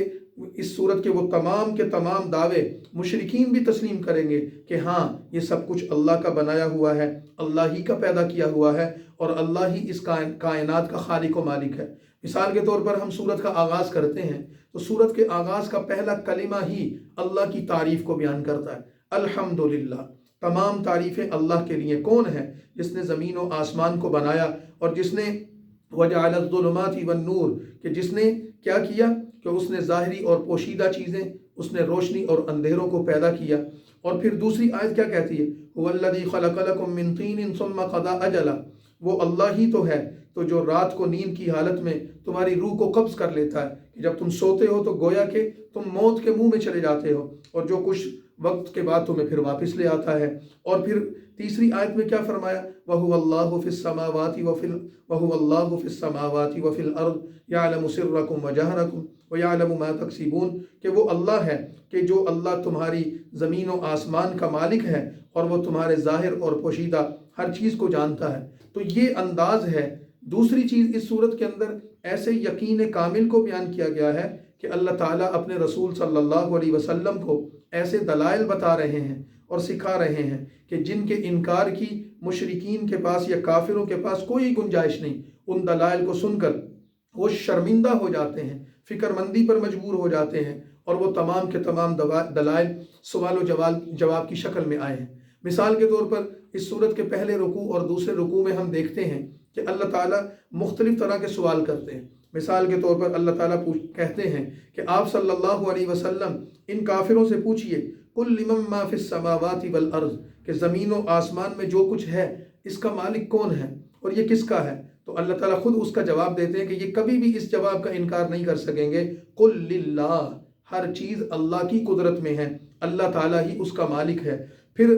اس صورت کے وہ تمام کے تمام دعوے مشرکین بھی تسلیم کریں گے کہ ہاں یہ سب کچھ اللہ کا بنایا ہوا ہے، اللہ ہی کا پیدا کیا ہوا ہے، اور اللہ ہی اس کائنات کا خالق و مالک ہے۔ مثال کے طور پر ہم سورت کا آغاز کرتے ہیں تو سورت کے آغاز کا پہلا کلمہ ہی اللہ کی تعریف کو بیان کرتا ہے۔ الحمدللہ، تمام تعریفیں اللہ کے لیے۔ کون ہے؟ جس نے زمین و آسمان کو بنایا، اور جس نے وجعل الظلمات والنور، کہ جس نے کیا کیا کہ اس نے ظاہری اور پوشیدہ چیزیں، اس نے روشنی اور اندھیروں کو پیدا کیا۔ اور پھر دوسری آیت کیا کہتی ہے؟ هو الذی خلق لکم من طین ثم قضى اجلا، وہ اللہ ہی تو ہے تو جو رات کو نیند کی حالت میں تمہاری روح کو قبض کر لیتا ہے، کہ جب تم سوتے ہو تو گویا کہ تم موت کے منہ میں چلے جاتے ہو، اور جو کچھ وقت کے بعد تمہیں پھر واپس لے آتا ہے۔ اور پھر تیسری آیت میں کیا فرمایا؟ وَهُوَ اللَّهُ فِي السَّمَاوَاتِ وَهُوَ اللَّهُ فِي السَّمَاوَاتِ وَفِي الْأَرْضِ يَعْلَمُ سِرَّكُمْ وَجَهْرَكُمْ وَيَعْلَمُ مَا تَكْسِبُونَ، کہ وہ اللہ ہے کہ جو اللہ تمہاری زمین و آسمان کا مالک ہے اور وہ تمہارے ظاہر اور پوشیدہ ہر چیز کو جانتا ہے۔ تو یہ انداز ہے۔ دوسری چیز اس صورت کے اندر ایسے یقین کامل کو بیان کیا گیا ہے کہ اللہ تعالیٰ اپنے رسول صلی اللہ علیہ وسلم کو ایسے دلائل بتا رہے ہیں اور سکھا رہے ہیں کہ جن کے انکار کی مشرکین کے پاس یا کافروں کے پاس کوئی گنجائش نہیں۔ ان دلائل کو سن کر وہ شرمندہ ہو جاتے ہیں، فکر مندی پر مجبور ہو جاتے ہیں، اور وہ تمام کے تمام دلائل سوال و جواب کی شکل میں آئے ہیں۔ مثال کے طور پر اس صورت کے پہلے رکوع اور دوسرے رکوع میں ہم دیکھتے ہیں کہ اللہ تعالیٰ مختلف طرح کے سوال کرتے ہیں۔ مثال کے طور پر اللہ تعالیٰ کہتے ہیں کہ آپ صلی اللہ علیہ وسلم ان کافروں سے پوچھئے قُلْ لِمَن مَّا فِي السَّمَاوَاتِ وَالْأَرْضِ، کہ زمین و آسمان میں جو کچھ ہے اس کا مالک کون ہے اور یہ کس کا ہے؟ تو اللہ تعالیٰ خود اس کا جواب دیتے ہیں کہ یہ کبھی بھی اس جواب کا انکار نہیں کر سکیں گے۔ قُلْ لِلَّهِ، ہر چیز اللہ کی قدرت میں ہے، اللہ تعالیٰ ہی اس کا مالک ہے۔ پھر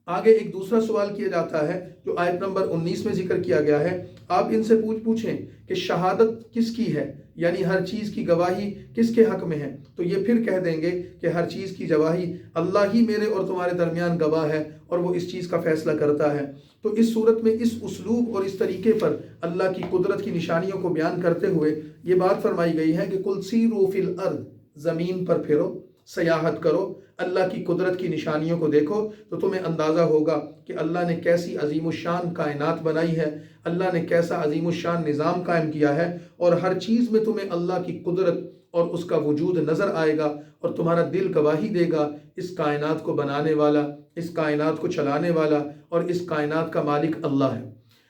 آگے ایک دوسرا سوال کیا جاتا ہے جو آیت نمبر 19 میں ذکر کیا گیا ہے، آپ ان سے پوچھیں کہ شہادت کس کی ہے، یعنی ہر چیز کی گواہی کس کے حق میں ہے؟ تو یہ پھر کہہ دیں گے کہ ہر چیز کی گواہی اللہ ہی میرے اور تمہارے درمیان گواہ ہے اور وہ اس چیز کا فیصلہ کرتا ہے۔ تو اس صورت میں اس اسلوب اور اس طریقے پر اللہ کی قدرت کی نشانیوں کو بیان کرتے ہوئے یہ بات فرمائی گئی ہے کہ قُلْ سِیرُوا فِی الْأَرْضِ، زمین پر پھرو، سیاحت کرو، اللہ کی قدرت کی نشانیوں کو دیکھو تو تمہیں اندازہ ہوگا کہ اللہ نے کیسی عظیم الشان کائنات بنائی ہے، اللہ نے کیسا عظیم الشان نظام قائم کیا ہے، اور ہر چیز میں تمہیں اللہ کی قدرت اور اس کا وجود نظر آئے گا، اور تمہارا دل گواہی دے گا اس کائنات کو بنانے والا، اس کائنات کو چلانے والا اور اس کائنات کا مالک اللہ ہے۔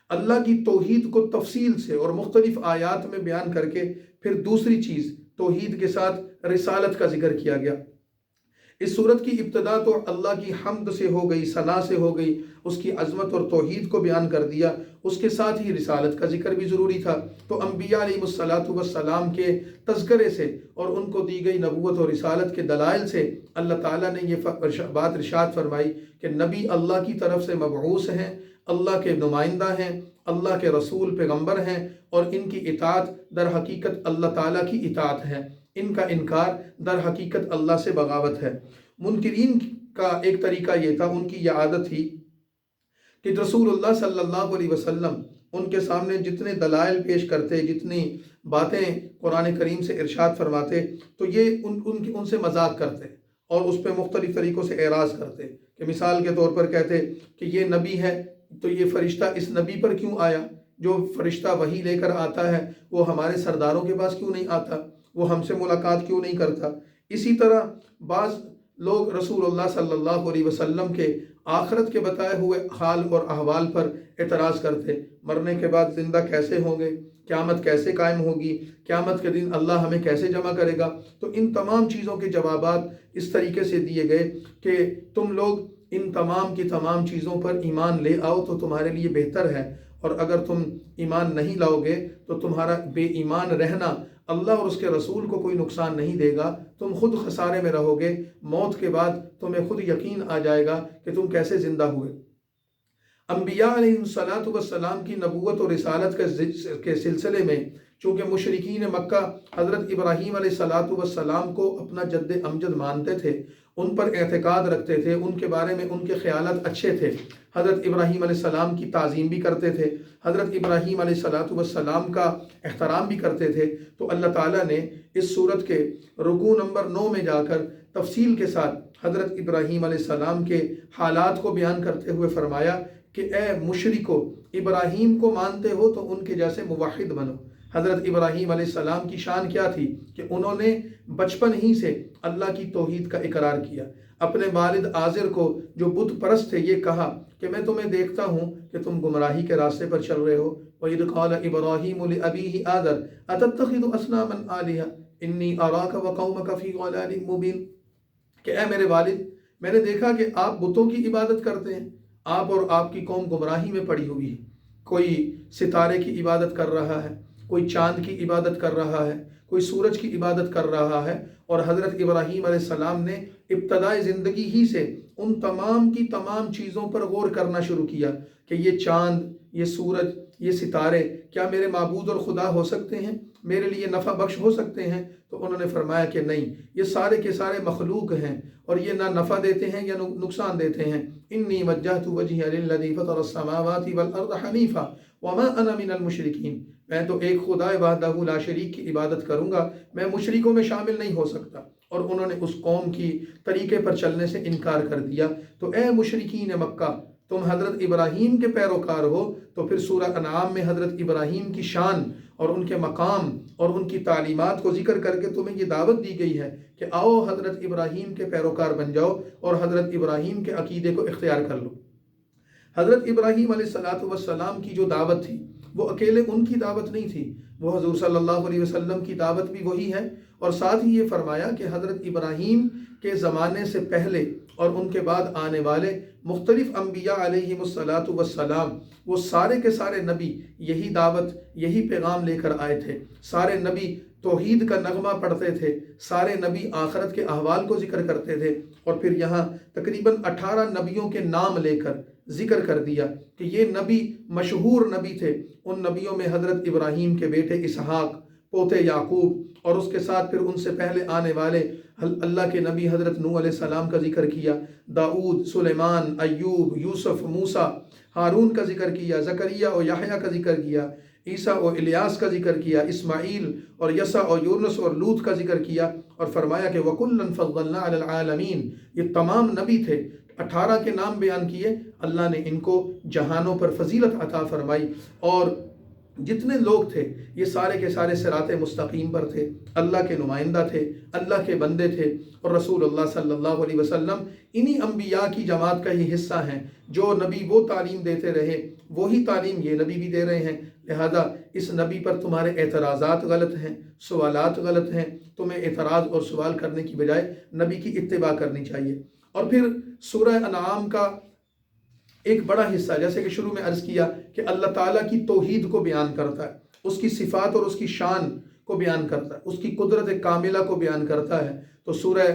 اللہ کی توحید کو تفصیل سے اور مختلف آیات میں بیان کر کے پھر دوسری چیز توحید کے ساتھ رسالت کا ذکر کیا گیا۔ اس صورت کی ابتدا تو اللہ کی حمد سے ہو گئی، ثنا سے ہو گئی، اس کی عظمت اور توحید کو بیان کر دیا، اس کے ساتھ ہی رسالت کا ذکر بھی ضروری تھا۔ تو انبیاء علیہ السلام کے تذکرے سے اور ان کو دی گئی نبوت اور رسالت کے دلائل سے اللہ تعالیٰ نے یہ بات ارشاد فرمائی کہ نبی اللہ کی طرف سے مبعوث ہیں، اللہ کے نمائندہ ہیں، اللہ کے رسول پیغمبر ہیں، اور ان کی اطاعت در حقیقت اللہ تعالیٰ کی اطاعت ہے، ان کا انکار در حقیقت اللہ سے بغاوت ہے۔ منکرین کا ایک طریقہ یہ تھا، ان کی یہ عادت تھی کہ رسول اللہ صلی اللہ علیہ وسلم ان کے سامنے جتنے دلائل پیش کرتے، جتنی باتیں قرآن کریم سے ارشاد فرماتے، تو یہ ان سے مذاق کرتے اور اس پہ مختلف طریقوں سے اعراض کرتے، کہ مثال کے طور پر کہتے کہ یہ نبی ہے تو یہ فرشتہ اس نبی پر کیوں آیا؟ جو فرشتہ وحی لے کر آتا ہے وہ ہمارے سرداروں کے پاس کیوں نہیں آتا؟ وہ ہم سے ملاقات کیوں نہیں کرتا؟ اسی طرح بعض لوگ رسول اللہ صلی اللہ علیہ وسلم کے آخرت کے بتائے ہوئے حال اور احوال پر اعتراض کرتے، مرنے کے بعد زندہ کیسے ہوں گے، قیامت کیسے قائم ہوگی، قیامت کے دن اللہ ہمیں کیسے جمع کرے گا؟ تو ان تمام چیزوں کے جوابات اس طریقے سے دیے گئے کہ تم لوگ ان تمام کی تمام چیزوں پر ایمان لے آؤ تو تمہارے لیے بہتر ہے، اور اگر تم ایمان نہیں لاؤ گے تو تمہارا بے ایمان رہنا اللہ اور اس کے رسول کو کوئی نقصان نہیں دے گا، تم خود خسارے میں رہو گے، موت کے بعد تمہیں خود یقین آ جائے گا کہ تم کیسے زندہ ہوئے۔ انبیاء علیہ السلام کی نبوت اور رسالت کے سلسلے میں چونکہ مشرکین مکہ حضرت ابراہیم علیہ السلام کو اپنا جد امجد مانتے تھے، ان پر اعتقاد رکھتے تھے، ان کے بارے میں ان کے خیالات اچھے تھے، حضرت ابراہیم علیہ السلام کی تعظیم بھی کرتے تھے، حضرت ابراہیم علیہ السلام کا احترام بھی کرتے تھے، تو اللہ تعالیٰ نے اس صورت کے رکوع نمبر 9 میں جا کر تفصیل کے ساتھ حضرت ابراہیم علیہ السلام کے حالات کو بیان کرتے ہوئے فرمایا کہ اے مشرکو، ابراہیم کو مانتے ہو تو ان کے جیسے موحد بنو۔ حضرت ابراہیم علیہ السلام کی شان کیا تھی کہ انہوں نے بچپن ہی سے اللہ کی توحید کا اقرار کیا۔ اپنے والد آزر کو جو بت پرست تھے یہ کہا کہ میں تمہیں دیکھتا ہوں کہ تم گمراہی کے راستے پر چل رہے ہو۔ وَإِذْ قَالَ إِبْرَاهِيمُ لِأَبِيهِ آزَرَ أَتَتَّخِذُ أَصْنَامًا آلِهَةً إِنِّي أَرَاكَ وَقَوْمَكَ فِي ضَلَالٍ مُبِينٍ، کہ اے میرے والد، میں نے دیکھا کہ آپ بتوں کی عبادت کرتے ہیں، آپ اور آپ کی قوم گمراہی میں پڑی ہوئی ہے، کوئی ستارے کی عبادت کر رہا ہے، کوئی چاند کی عبادت کر رہا ہے، کوئی سورج کی عبادت کر رہا ہے، اور حضرت ابراہیم علیہ السلام نے ابتدائے زندگی ہی سے ان تمام کی تمام چیزوں پر غور کرنا شروع کیا کہ یہ چاند، یہ سورج، یہ ستارے کیا میرے معبود اور خدا ہو سکتے ہیں، میرے لیے نفع بخش ہو سکتے ہیں؟ تو انہوں نے فرمایا کہ نہیں، یہ سارے کے سارے مخلوق ہیں اور یہ نہ نفع دیتے ہیں یا نقصان دیتے ہیں۔ انی وجہت وجہی للذی فطر السماوات والارض حنیفا وما انا من المشرکین، میں تو ایک خدا وحدہ لا شریک کی عبادت کروں گا، میں مشرکوں میں شامل نہیں ہو سکتا۔ اور انہوں نے اس قوم کی طریقے پر چلنے سے انکار کر دیا۔ تو اے مشرکین مکہ، تم حضرت ابراہیم کے پیروکار ہو، تو پھر سورہ انعام میں حضرت ابراہیم کی شان اور ان کے مقام اور ان کی تعلیمات کو ذکر کر کے تمہیں یہ دعوت دی گئی ہے کہ آؤ حضرت ابراہیم کے پیروکار بن جاؤ اور حضرت ابراہیم کے عقیدے کو اختیار کر لو۔ حضرت ابراہیم علیہ السلام کی جو دعوت تھی وہ اکیلے ان کی دعوت نہیں تھی، وہ حضور صلی اللہ علیہ وسلم کی دعوت بھی وہی ہے۔ اور ساتھ ہی یہ فرمایا کہ حضرت ابراہیم کے زمانے سے پہلے اور ان کے بعد آنے والے مختلف انبیاء علیہم السلام وہ سارے کے سارے نبی یہی دعوت، یہی پیغام لے کر آئے تھے۔ سارے نبی توحید کا نغمہ پڑھتے تھے، سارے نبی آخرت کے احوال کو ذکر کرتے تھے۔ اور پھر یہاں تقریباً 18 نبیوں کے نام لے کر ذکر کر دیا کہ یہ نبی مشہور نبی تھے۔ ان نبیوں میں حضرت ابراہیم کے بیٹے اسحاق، پوتے یعقوب، اور اس کے ساتھ پھر ان سے پہلے آنے والے اللہ کے نبی حضرت نوح علیہ السلام کا ذکر کیا، داؤد، سلیمان، ایوب، یوسف، موسیٰ، ہارون کا ذکر کیا، زکریا اور یحییٰ کا ذکر کیا، عیسیٰ اور الیاس کا ذکر کیا، اسماعیل اور یسع اور یونس اور لوط کا ذکر کیا، اور فرمایا کہ وَكُلًّا فَضَّلْنَا عَلَى الْعَالَمِينَ۔ یہ تمام نبی تھے، 18 کے نام بیان کیے، اللہ نے ان کو جہانوں پر فضیلت عطا فرمائی۔ اور جتنے لوگ تھے یہ سارے کے سارے صراط مستقیم پر تھے، اللہ کے نمائندہ تھے، اللہ کے بندے تھے، اور رسول اللہ صلی اللہ علیہ وسلم انہی انبیاء کی جماعت کا ہی حصہ ہیں۔ جو نبی وہ تعلیم دیتے رہے وہی تعلیم یہ نبی بھی دے رہے ہیں۔ لہذا اس نبی پر تمہارے اعتراضات غلط ہیں، سوالات غلط ہیں، تمہیں اعتراض اور سوال کرنے کی بجائے نبی کی اتباع کرنی چاہیے۔ اور پھر سورہ انعام کا ایک بڑا حصہ، جیسے کہ شروع میں عرض کیا کہ اللہ تعالیٰ کی توحید کو بیان کرتا ہے، اس کی صفات اور اس کی شان کو بیان کرتا ہے، اس کی قدرت کاملہ کو بیان کرتا ہے۔ تو سورہ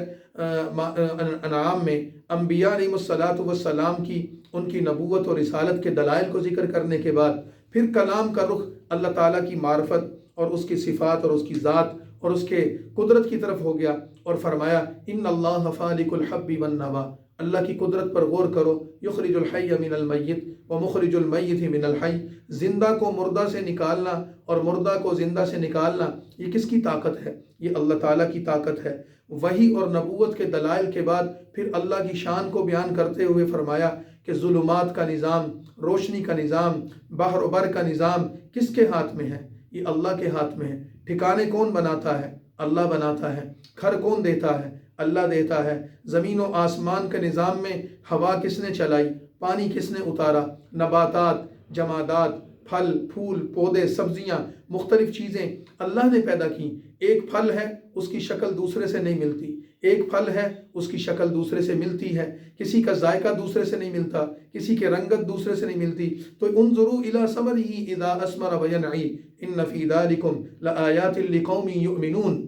انعام میں انبیاء علیہ السلام کی ان کی نبوت اور رسالت کے دلائل کو ذکر کرنے کے بعد پھر کلام کا رخ اللہ تعالیٰ کی معرفت اور اس کی صفات اور اس کی ذات اور اس کے قدرت کی طرف ہو گیا، اور فرمایا ان اللہ فالق الحب والنوى، اللہ کی قدرت پر غور کرو، یخرج الحی من المیت ومخرج المیت من الحی، زندہ کو مردہ سے نکالنا اور مردہ کو زندہ سے نکالنا یہ کس کی طاقت ہے؟ یہ اللہ تعالیٰ کی طاقت ہے۔ وحی اور نبوت کے دلائل کے بعد پھر اللہ کی شان کو بیان کرتے ہوئے فرمایا کہ ظلمات کا نظام، روشنی کا نظام، بحر و بر کا نظام کس کے ہاتھ میں ہے؟ یہ اللہ کے ہاتھ میں ہے۔ ٹھکانے کون بناتا ہے؟ اللہ بناتا ہے۔ گھر کون دیتا ہے؟ اللہ دیتا ہے۔ زمین و آسمان کے نظام میں ہوا کس نے چلائی؟ پانی کس نے اتارا؟ نباتات، جمادات، پھل، پھول، پودے، سبزیاں، مختلف چیزیں اللہ نے پیدا کی۔ ایک پھل ہے اس کی شکل دوسرے سے نہیں ملتی، ایک پھل ہے اس کی شکل دوسرے سے ملتی ہے، کسی کا ذائقہ دوسرے سے نہیں ملتا، کسی کی رنگت دوسرے سے نہیں ملتی۔ تو انظروا الی ثمرہ اذا اثمر وینعی ان فی ذلکم لآیات لقوم یؤمنون۔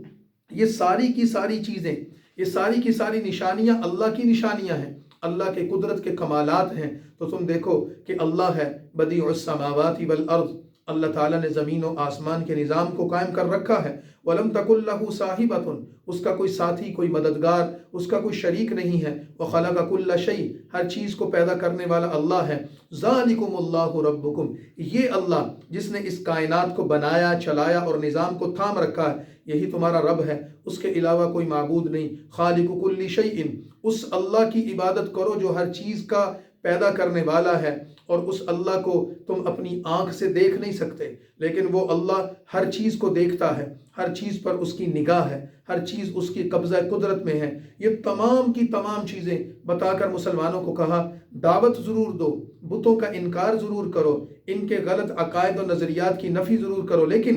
یہ ساری کی ساری چیزیں، یہ ساری کی ساری نشانیاں اللہ کی نشانیاں ہیں، اللہ کے قدرت کے کمالات ہیں۔ تو تم دیکھو کہ اللہ ہے بدیع السماوات والارض، اللہ تعالیٰ نے زمین و آسمان کے نظام کو قائم کر رکھا ہے۔ وَلَمْ تَكُنْ لَهُ صَاحِبَةٌ، اس کا کوئی ساتھی، کوئی مددگار، اس کا کوئی شریک نہیں ہے۔ وَخَلَقَ كُلَّ شَيْءٍ، ہر چیز کو پیدا کرنے والا اللہ ہے۔ ذَلِكُمُ اللَّهُ رَبُّكُمْ، یہ اللہ جس نے اس کائنات کو بنایا، چلایا اور نظام کو تھام رکھا ہے، یہی تمہارا رب ہے، اس کے علاوہ کوئی معبود نہیں۔ خالق كُلِّ شَيْءٍ، اس اللہ کی عبادت کرو جو ہر چیز کا پیدا کرنے والا ہے، اور اس اللہ کو تم اپنی آنکھ سے دیکھ نہیں سکتے، لیکن وہ اللہ ہر چیز کو دیکھتا ہے، ہر چیز پر اس کی نگاہ ہے، ہر چیز اس کی قبضہ قدرت میں ہے۔ یہ تمام کی تمام چیزیں بتا کر مسلمانوں کو کہا دعوت ضرور دو، بتوں کا انکار ضرور کرو، ان کے غلط عقائد و نظریات کی نفی ضرور کرو، لیکن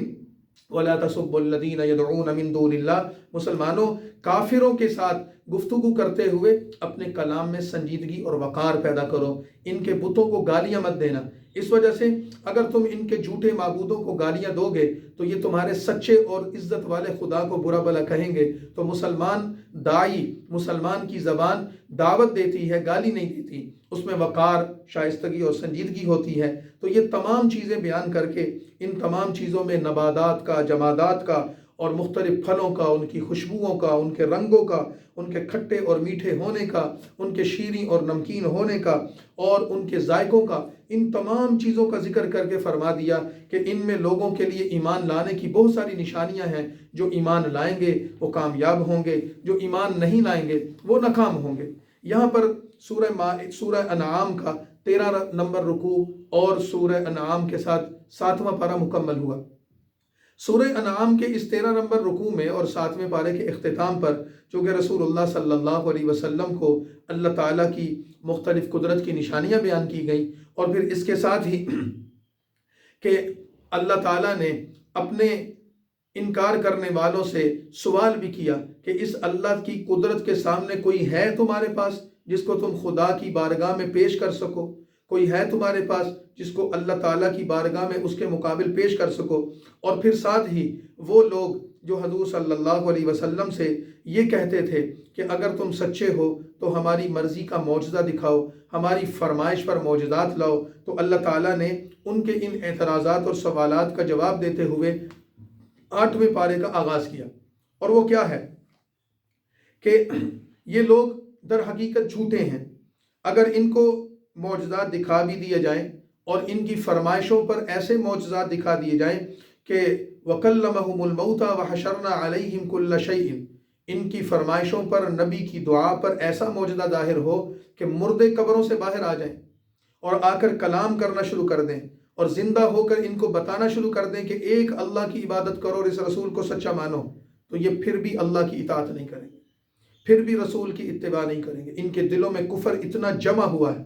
وَلَا تَسُبُّوا الَّذِينَ يَدْعُونَ مِن دُونِ اللَّهِ، مسلمانوں کافروں کے ساتھ گفتگو کرتے ہوئے اپنے کلام میں سنجیدگی اور وقار پیدا کرو، ان کے بتوں کو گالیاں مت دینا۔ اس وجہ سے اگر تم ان کے جھوٹے معبودوں کو گالیاں دو گے تو یہ تمہارے سچے اور عزت والے خدا کو برا بھلا کہیں گے۔ تو مسلمان داعی، مسلمان کی زبان دعوت دیتی ہے، گالی نہیں دیتی، اس میں وقار، شائستگی اور سنجیدگی ہوتی ہے۔ تو یہ تمام چیزیں بیان کر کے ان تمام چیزوں میں نباتات کا، جمادات کا اور مختلف پھلوں کا، ان کی خوشبوؤں کا، ان کے رنگوں کا، ان کے کھٹے اور میٹھے ہونے کا، ان کے شیریں اور نمکین ہونے کا اور ان کے ذائقوں کا، ان تمام چیزوں کا ذکر کر کے فرما دیا کہ ان میں لوگوں کے لیے ایمان لانے کی بہت ساری نشانیاں ہیں۔ جو ایمان لائیں گے وہ کامیاب ہوں گے، جو ایمان نہیں لائیں گے وہ ناکام ہوں گے۔ یہاں پر سورہ انعام کا 13 نمبر رکوع اور سورہ انعام کے ساتھ 7واں پارہ مکمل ہوا۔ سورہ انعام کے اس 13 نمبر رکوع میں اور 7ویں پارے کے اختتام پر چونکہ رسول اللہ صلی اللہ علیہ وسلم کو اللہ تعالیٰ کی مختلف قدرت کی نشانیاں بیان کی گئیں، اور پھر اس کے ساتھ ہی کہ اللہ تعالیٰ نے اپنے انکار کرنے والوں سے سوال بھی کیا کہ اس اللہ کی قدرت کے سامنے کوئی ہے تمہارے پاس جس کو تم خدا کی بارگاہ میں پیش کر سکو؟ کوئی ہے تمہارے پاس جس کو اللہ تعالیٰ کی بارگاہ میں اس کے مقابل پیش کر سکو؟ اور پھر ساتھ ہی وہ لوگ جو حضور صلی اللہ علیہ وسلم سے یہ کہتے تھے کہ اگر تم سچے ہو تو ہماری مرضی کا معجزہ دکھاؤ، ہماری فرمائش پر معجزات لاؤ، تو اللہ تعالیٰ نے ان کے ان اعتراضات اور سوالات کا جواب دیتے ہوئے 8ویں پارے کا آغاز کیا۔ اور وہ کیا ہے کہ یہ لوگ در حقیقت جھوٹے ہیں۔ اگر ان کو معجزات دکھا بھی دیے جائیں اور ان کی فرمائشوں پر ایسے معجزات دکھا دیے جائیں کہ وَكَلَّمَهُمُ الْمَوْتَى وَحَشَرْنَا عَلَيْهِمْ كُلَّ شَيْءٍ، ان کی فرمائشوں پر، نبی کی دعا پر ایسا معجزہ ظاہر ہو کہ مردے قبروں سے باہر آ جائیں اور آ کر کلام کرنا شروع کر دیں اور زندہ ہو کر ان کو بتانا شروع کر دیں کہ ایک اللہ کی عبادت کرو اور اس رسول کو سچا مانو، تو یہ پھر بھی اللہ کی اطاعت نہیں کریں گے، پھر بھی رسول کی اتباع نہیں کریں گے۔ ان کے دلوں میں کفر اتنا جمع ہوا ہے،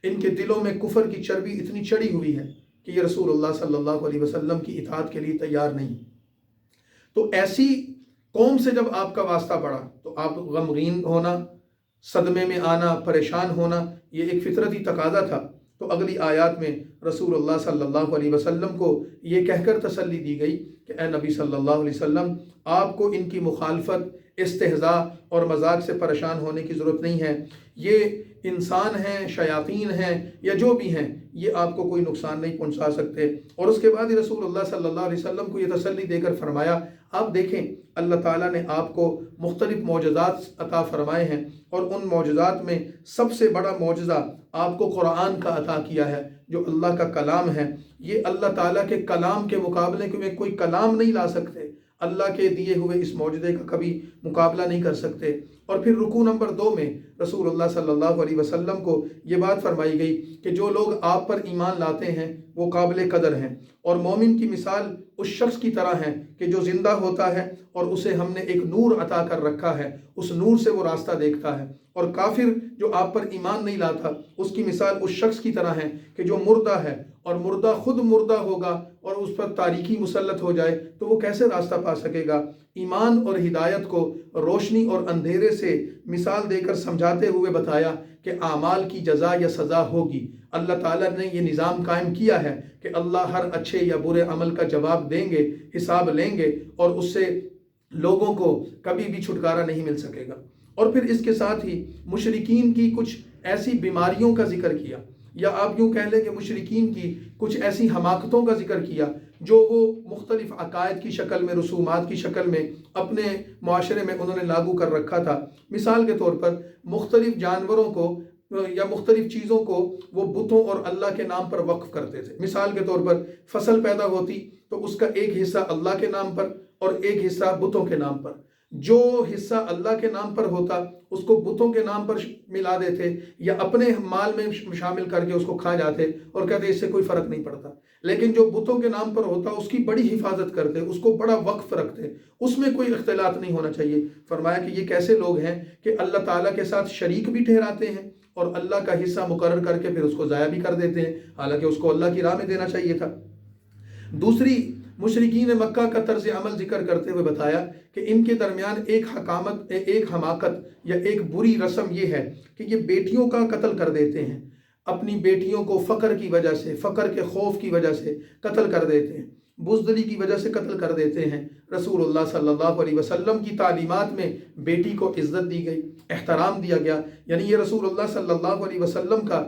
ان کے دلوں میں کفر کی چربی اتنی چڑھی ہوئی ہے کہ یہ رسول اللہ صلی اللہ علیہ وسلم کی اطاعت کے لیے تیار نہیں۔ تو ایسی قوم سے جب آپ کا واسطہ پڑا تو آپ غمگین ہونا، صدمے میں آنا، پریشان ہونا یہ ایک فطرتی تقاضا تھا۔ تو اگلی آیات میں رسول اللہ صلی اللہ علیہ وسلم کو یہ کہہ کر تسلی دی گئی کہ اے نبی صلی اللہ علیہ وسلم، آپ کو ان کی مخالفت، استہزاء اور مذاق سے پریشان ہونے کی ضرورت نہیں ہے۔ یہ انسان ہیں، شیاطین ہیں یا جو بھی ہیں، یہ آپ کو کوئی نقصان نہیں پہنچا سکتے۔ اور اس کے بعد ہی رسول اللہ صلی اللہ علیہ وسلم کو یہ تسلی دے کر فرمایا، آپ دیکھیں اللہ تعالیٰ نے آپ کو مختلف معجزات عطا فرمائے ہیں، اور ان معجزات میں سب سے بڑا معجزہ آپ کو قرآن کا عطا کیا ہے جو اللہ کا کلام ہے۔ یہ اللہ تعالیٰ کے کلام کے مقابلے میں کوئی کلام نہیں لا سکتے، اللہ کے دیے ہوئے اس معجزے کا کبھی مقابلہ نہیں کر سکتے۔ اور پھر رکوع نمبر 2 میں رسول اللہ صلی اللہ علیہ وسلم کو یہ بات فرمائی گئی کہ جو لوگ آپ پر ایمان لاتے ہیں وہ قابل قدر ہیں، اور مومن کی مثال اس شخص کی طرح ہے کہ جو زندہ ہوتا ہے اور اسے ہم نے ایک نور عطا کر رکھا ہے، اس نور سے وہ راستہ دیکھتا ہے۔ اور کافر جو آپ پر ایمان نہیں لاتا، اس کی مثال اس شخص کی طرح ہے کہ جو مردہ ہے اور مردہ خود مردہ ہوگا اور اس پر تاریکی مسلط ہو جائے تو وہ کیسے راستہ پا سکے گا۔ ایمان اور ہدایت کو روشنی اور اندھیرے سے مثال دے کر سمجھاتے ہوئے بتایا کہ اعمال کی جزا یا سزا ہوگی۔ اللہ تعالیٰ نے یہ نظام قائم کیا ہے کہ اللہ ہر اچھے یا برے عمل کا جواب دیں گے، حساب لیں گے، اور اس سے لوگوں کو کبھی بھی چھٹکارا نہیں مل سکے گا۔ اور پھر اس کے ساتھ ہی مشرکین کی کچھ ایسی بیماریوں کا ذکر کیا، یا آپ یوں کہہ لیں کہ مشرکین کی کچھ ایسی حماقتوں کا ذکر کیا جو وہ مختلف عقائد کی شکل میں، رسومات کی شکل میں اپنے معاشرے میں انہوں نے لاگو کر رکھا تھا۔ مثال کے طور پر مختلف جانوروں کو یا مختلف چیزوں کو وہ بتوں اور اللہ کے نام پر وقف کرتے تھے۔ مثال کے طور پر فصل پیدا ہوتی تو اس کا ایک حصہ اللہ کے نام پر اور ایک حصہ بتوں کے نام پر۔ جو حصہ اللہ کے نام پر ہوتا اس کو بتوں کے نام پر ملا دیتے یا اپنے مال میں شامل کر کے اس کو کھا جاتے اور کہتے اس سے کوئی فرق نہیں پڑتا۔ لیکن جو بتوں کے نام پر ہوتا اس کی بڑی حفاظت کرتے، اس کو بڑا وقف رکھتے، اس میں کوئی اختلاط نہیں ہونا چاہیے۔ فرمایا کہ یہ کیسے لوگ ہیں کہ اللہ تعالیٰ کے ساتھ شریک بھی ٹھہراتے ہیں اور اللہ کا حصہ مقرر کر کے پھر اس کو ضائع بھی کر دیتے ہیں، حالانکہ اس کو اللہ کی راہ میں دینا چاہیے تھا۔ دوسری مشرکین مکہ کا طرز عمل ذکر کرتے ہوئے بتایا کہ ان کے درمیان ایک حماقت یا ایک بری رسم یہ ہے کہ یہ بیٹیوں کا قتل کر دیتے ہیں، اپنی بیٹیوں کو فقر کی وجہ سے، فقر کے خوف کی وجہ سے قتل کر دیتے ہیں، بزدلی کی وجہ سے قتل کر دیتے ہیں۔ رسول اللہ صلی اللہ علیہ وسلم کی تعلیمات میں بیٹی کو عزت دی گئی، احترام دیا گیا، یعنی یہ رسول اللہ صلی اللہ علیہ وسلم کا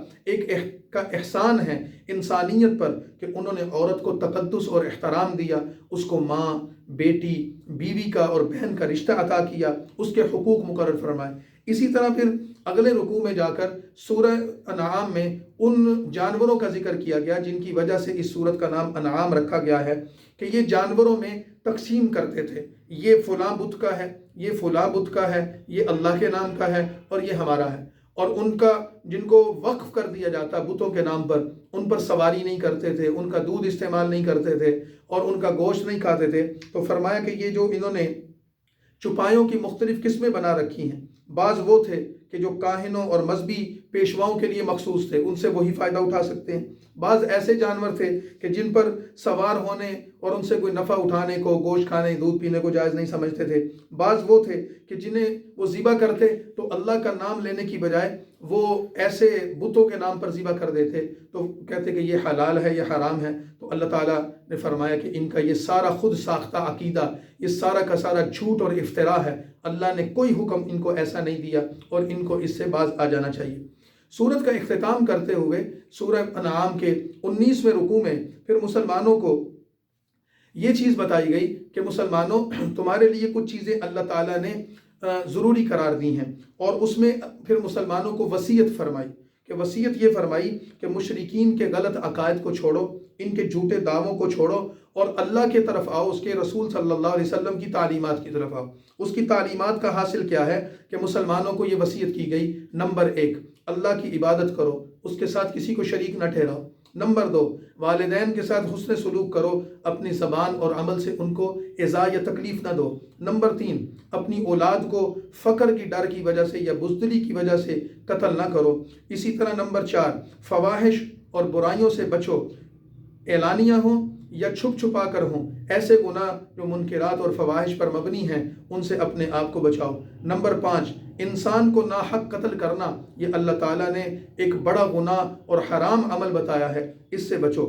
احسان ہے انسانیت پر کہ انہوں نے عورت کو تقدس اور احترام دیا، اس کو ماں، بیٹی، بیوی کا اور بہن کا رشتہ عطا کیا، اس کے حقوق مقرر فرمائے۔ اسی طرح پھر اگلے رکوع میں جا کر سورہ انعام میں ان جانوروں کا ذکر کیا گیا جن کی وجہ سے اس سورت کا نام انعام رکھا گیا ہے کہ یہ جانوروں میں تقسیم کرتے تھے، یہ فلاں بت کا ہے، یہ فلاں بت کا ہے، یہ اللہ کے نام کا ہے اور یہ ہمارا ہے، اور ان کا جن کو وقف کر دیا جاتا بتوں کے نام پر، ان پر سواری نہیں کرتے تھے، ان کا دودھ استعمال نہیں کرتے تھے اور ان کا گوشت نہیں کھاتے تھے۔ تو فرمایا کہ یہ جو انہوں نے چپائیوں کی مختلف قسمیں بنا رکھی ہیں، بعض وہ تھے کہ جو کاہنوں اور مذہبی پیشواؤں کے لیے مخصوص تھے، ان سے وہی فائدہ اٹھا سکتے ہیں، بعض ایسے جانور تھے کہ جن پر سوار ہونے اور ان سے کوئی نفع اٹھانے کو، گوشت کھانے، دودھ پینے کو جائز نہیں سمجھتے تھے، بعض وہ تھے کہ جنہیں وہ ذبح کرتے تو اللہ کا نام لینے کی بجائے وہ ایسے بتوں کے نام پر ذبح کر دیتے، تو کہتے کہ یہ حلال ہے، یہ حرام ہے۔ تو اللہ تعالیٰ نے فرمایا کہ ان کا یہ سارا خود ساختہ عقیدہ، یہ سارا کا سارا جھوٹ اور افتراء ہے، اللہ نے کوئی حکم ان کو ایسا نہیں دیا اور ان کو اس سے باز آ جانا چاہیے۔ سورت کا اختتام کرتے ہوئے سورہ انعام کے 19ویں رکوع میں پھر مسلمانوں کو یہ چیز بتائی گئی کہ مسلمانوں تمہارے لیے کچھ چیزیں اللہ تعالیٰ نے ضروری قرار دی ہیں، اور اس میں پھر مسلمانوں کو وصیت فرمائی کہ وصیت یہ فرمائی کہ مشرکین کے غلط عقائد کو چھوڑو، ان کے جھوٹے دعووں کو چھوڑو اور اللہ کے طرف آؤ، اس کے رسول صلی اللہ علیہ وسلم کی تعلیمات کی طرف آؤ۔ اس کی تعلیمات کا حاصل کیا ہے کہ مسلمانوں کو یہ وصیت کی گئی، نمبر 1 اللہ کی عبادت کرو، اس کے ساتھ کسی کو شریک نہ ٹھہراؤ، نمبر 2 والدین کے ساتھ حسن سلوک کرو، اپنی زبان اور عمل سے ان کو ایذا یا تکلیف نہ دو، نمبر 3 اپنی اولاد کو فقر کی ڈر کی وجہ سے یا بزدلی کی وجہ سے قتل نہ کرو، اسی طرح نمبر 4 فواحش اور برائیوں سے بچو، اعلانیہ ہوں یا چھپ چھپا کر ہوں، ایسے گناہ جو منکرات اور فواحش پر مبنی ہیں ان سے اپنے آپ کو بچاؤ، نمبر 5 انسان کو ناحق قتل کرنا، یہ اللہ تعالیٰ نے ایک بڑا گناہ اور حرام عمل بتایا ہے، اس سے بچو،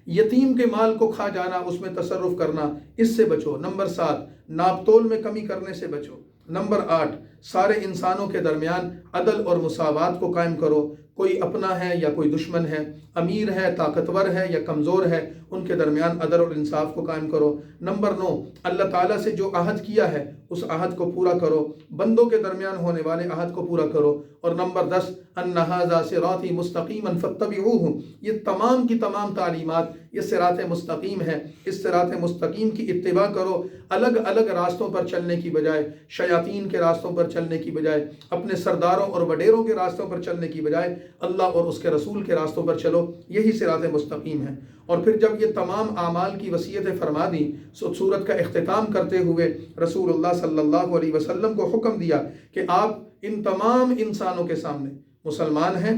یتیم کے مال کو کھا جانا، اس میں تصرف کرنا، اس سے بچو، نمبر 7 ناپ تول میں کمی کرنے سے بچو، نمبر 8 سارے انسانوں کے درمیان عدل اور مساوات کو قائم کرو، کوئی اپنا ہے یا کوئی دشمن ہے، امیر ہے، طاقتور ہے یا کمزور ہے، ان کے درمیان عدل اور انصاف کو قائم کرو، نمبر 9 اللہ تعالیٰ سے جو عہد کیا ہے اس عہد کو پورا کرو، بندوں کے درمیان ہونے والے عہد کو پورا کرو، اور نمبر 10 ان ھذا صراطی مستقیما فاتبعوہ، یہ تمام کی تمام تعلیمات یہ صراط مستقیم ہے، اس صراط مستقیم کی اتباع کرو، الگ الگ راستوں پر چلنے کی بجائے، شیاطین کے راستوں پر چلنے کی بجائے، اپنے سرداروں اور وڈیروں کے راستوں پر چلنے کی بجائے اللہ اور اس کے رسول کے راستوں پر چلو، یہی صراط مستقیم ہے۔ اور پھر جب یہ تمام اعمال کی وصیتیں فرما دی، سورت کا اختتام کرتے ہوئے رسول اللہ صلی اللہ علیہ وسلم کو حکم دیا کہ آپ ان تمام انسانوں کے سامنے، مسلمان ہیں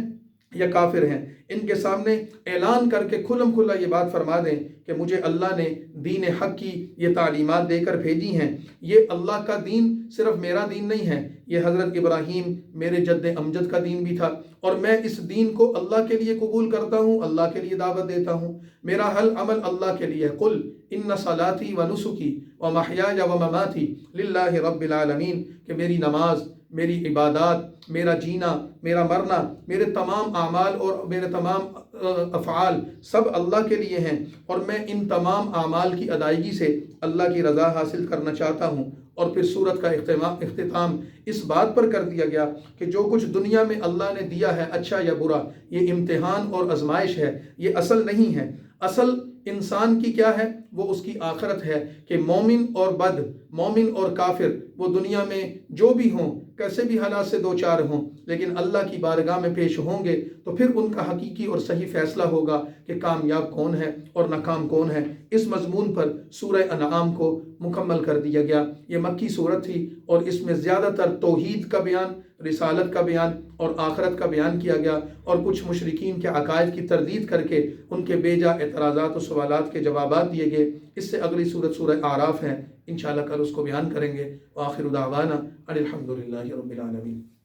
یا کافر ہیں، ان کے سامنے اعلان کر کے کھلم کھلا یہ بات فرما دیں کہ مجھے اللہ نے دین حق کی یہ تعلیمات دے کر بھیجی ہیں، یہ اللہ کا دین صرف میرا دین نہیں ہے، یہ حضرت ابراہیم میرے جد امجد کا دین بھی تھا، اور میں اس دین کو اللہ کے لیے قبول کرتا ہوں، اللہ کے لیے دعوت دیتا ہوں، میرا ہر عمل اللہ کے لیے، قل ان صلاتی و نسکی و محیای و مماتی للہ رب العالمین، کہ میری نماز، میری عبادات، میرا جینا، میرا مرنا، میرے تمام اعمال اور میرے تمام افعال سب اللہ کے لیے ہیں، اور میں ان تمام اعمال کی ادائیگی سے اللہ کی رضا حاصل کرنا چاہتا ہوں۔ اور پھر سورت کا اختتام اس بات پر کر دیا گیا کہ جو کچھ دنیا میں اللہ نے دیا ہے اچھا یا برا، یہ امتحان اور آزمائش ہے، یہ اصل نہیں ہے، اصل انسان کی کیا ہے، وہ اس کی آخرت ہے کہ مومن اور بد، مومن اور کافر وہ دنیا میں جو بھی ہوں، کیسے بھی حالات سے دو چار ہوں، لیکن اللہ کی بارگاہ میں پیش ہوں گے تو پھر ان کا حقیقی اور صحیح فیصلہ ہوگا کہ کامیاب کون ہے اور ناکام کون ہے۔ اس مضمون پر سورہ انعام کو مکمل کر دیا گیا۔ یہ مکی صورت تھی اور اس میں زیادہ تر توحید کا بیان، رسالت کا بیان اور آخرت کا بیان کیا گیا، اور کچھ مشرکین کے عقائد کی تردید کر کے ان کے بیجا اعتراضات و سوالات کے جوابات دیے گئے۔ اس سے اگلی سورت سورہ اعراف ہے، انشاءاللہ کل اس کو بیان کریں گے۔ وآخر دعوانا ان الحمد للہ رب العالمین۔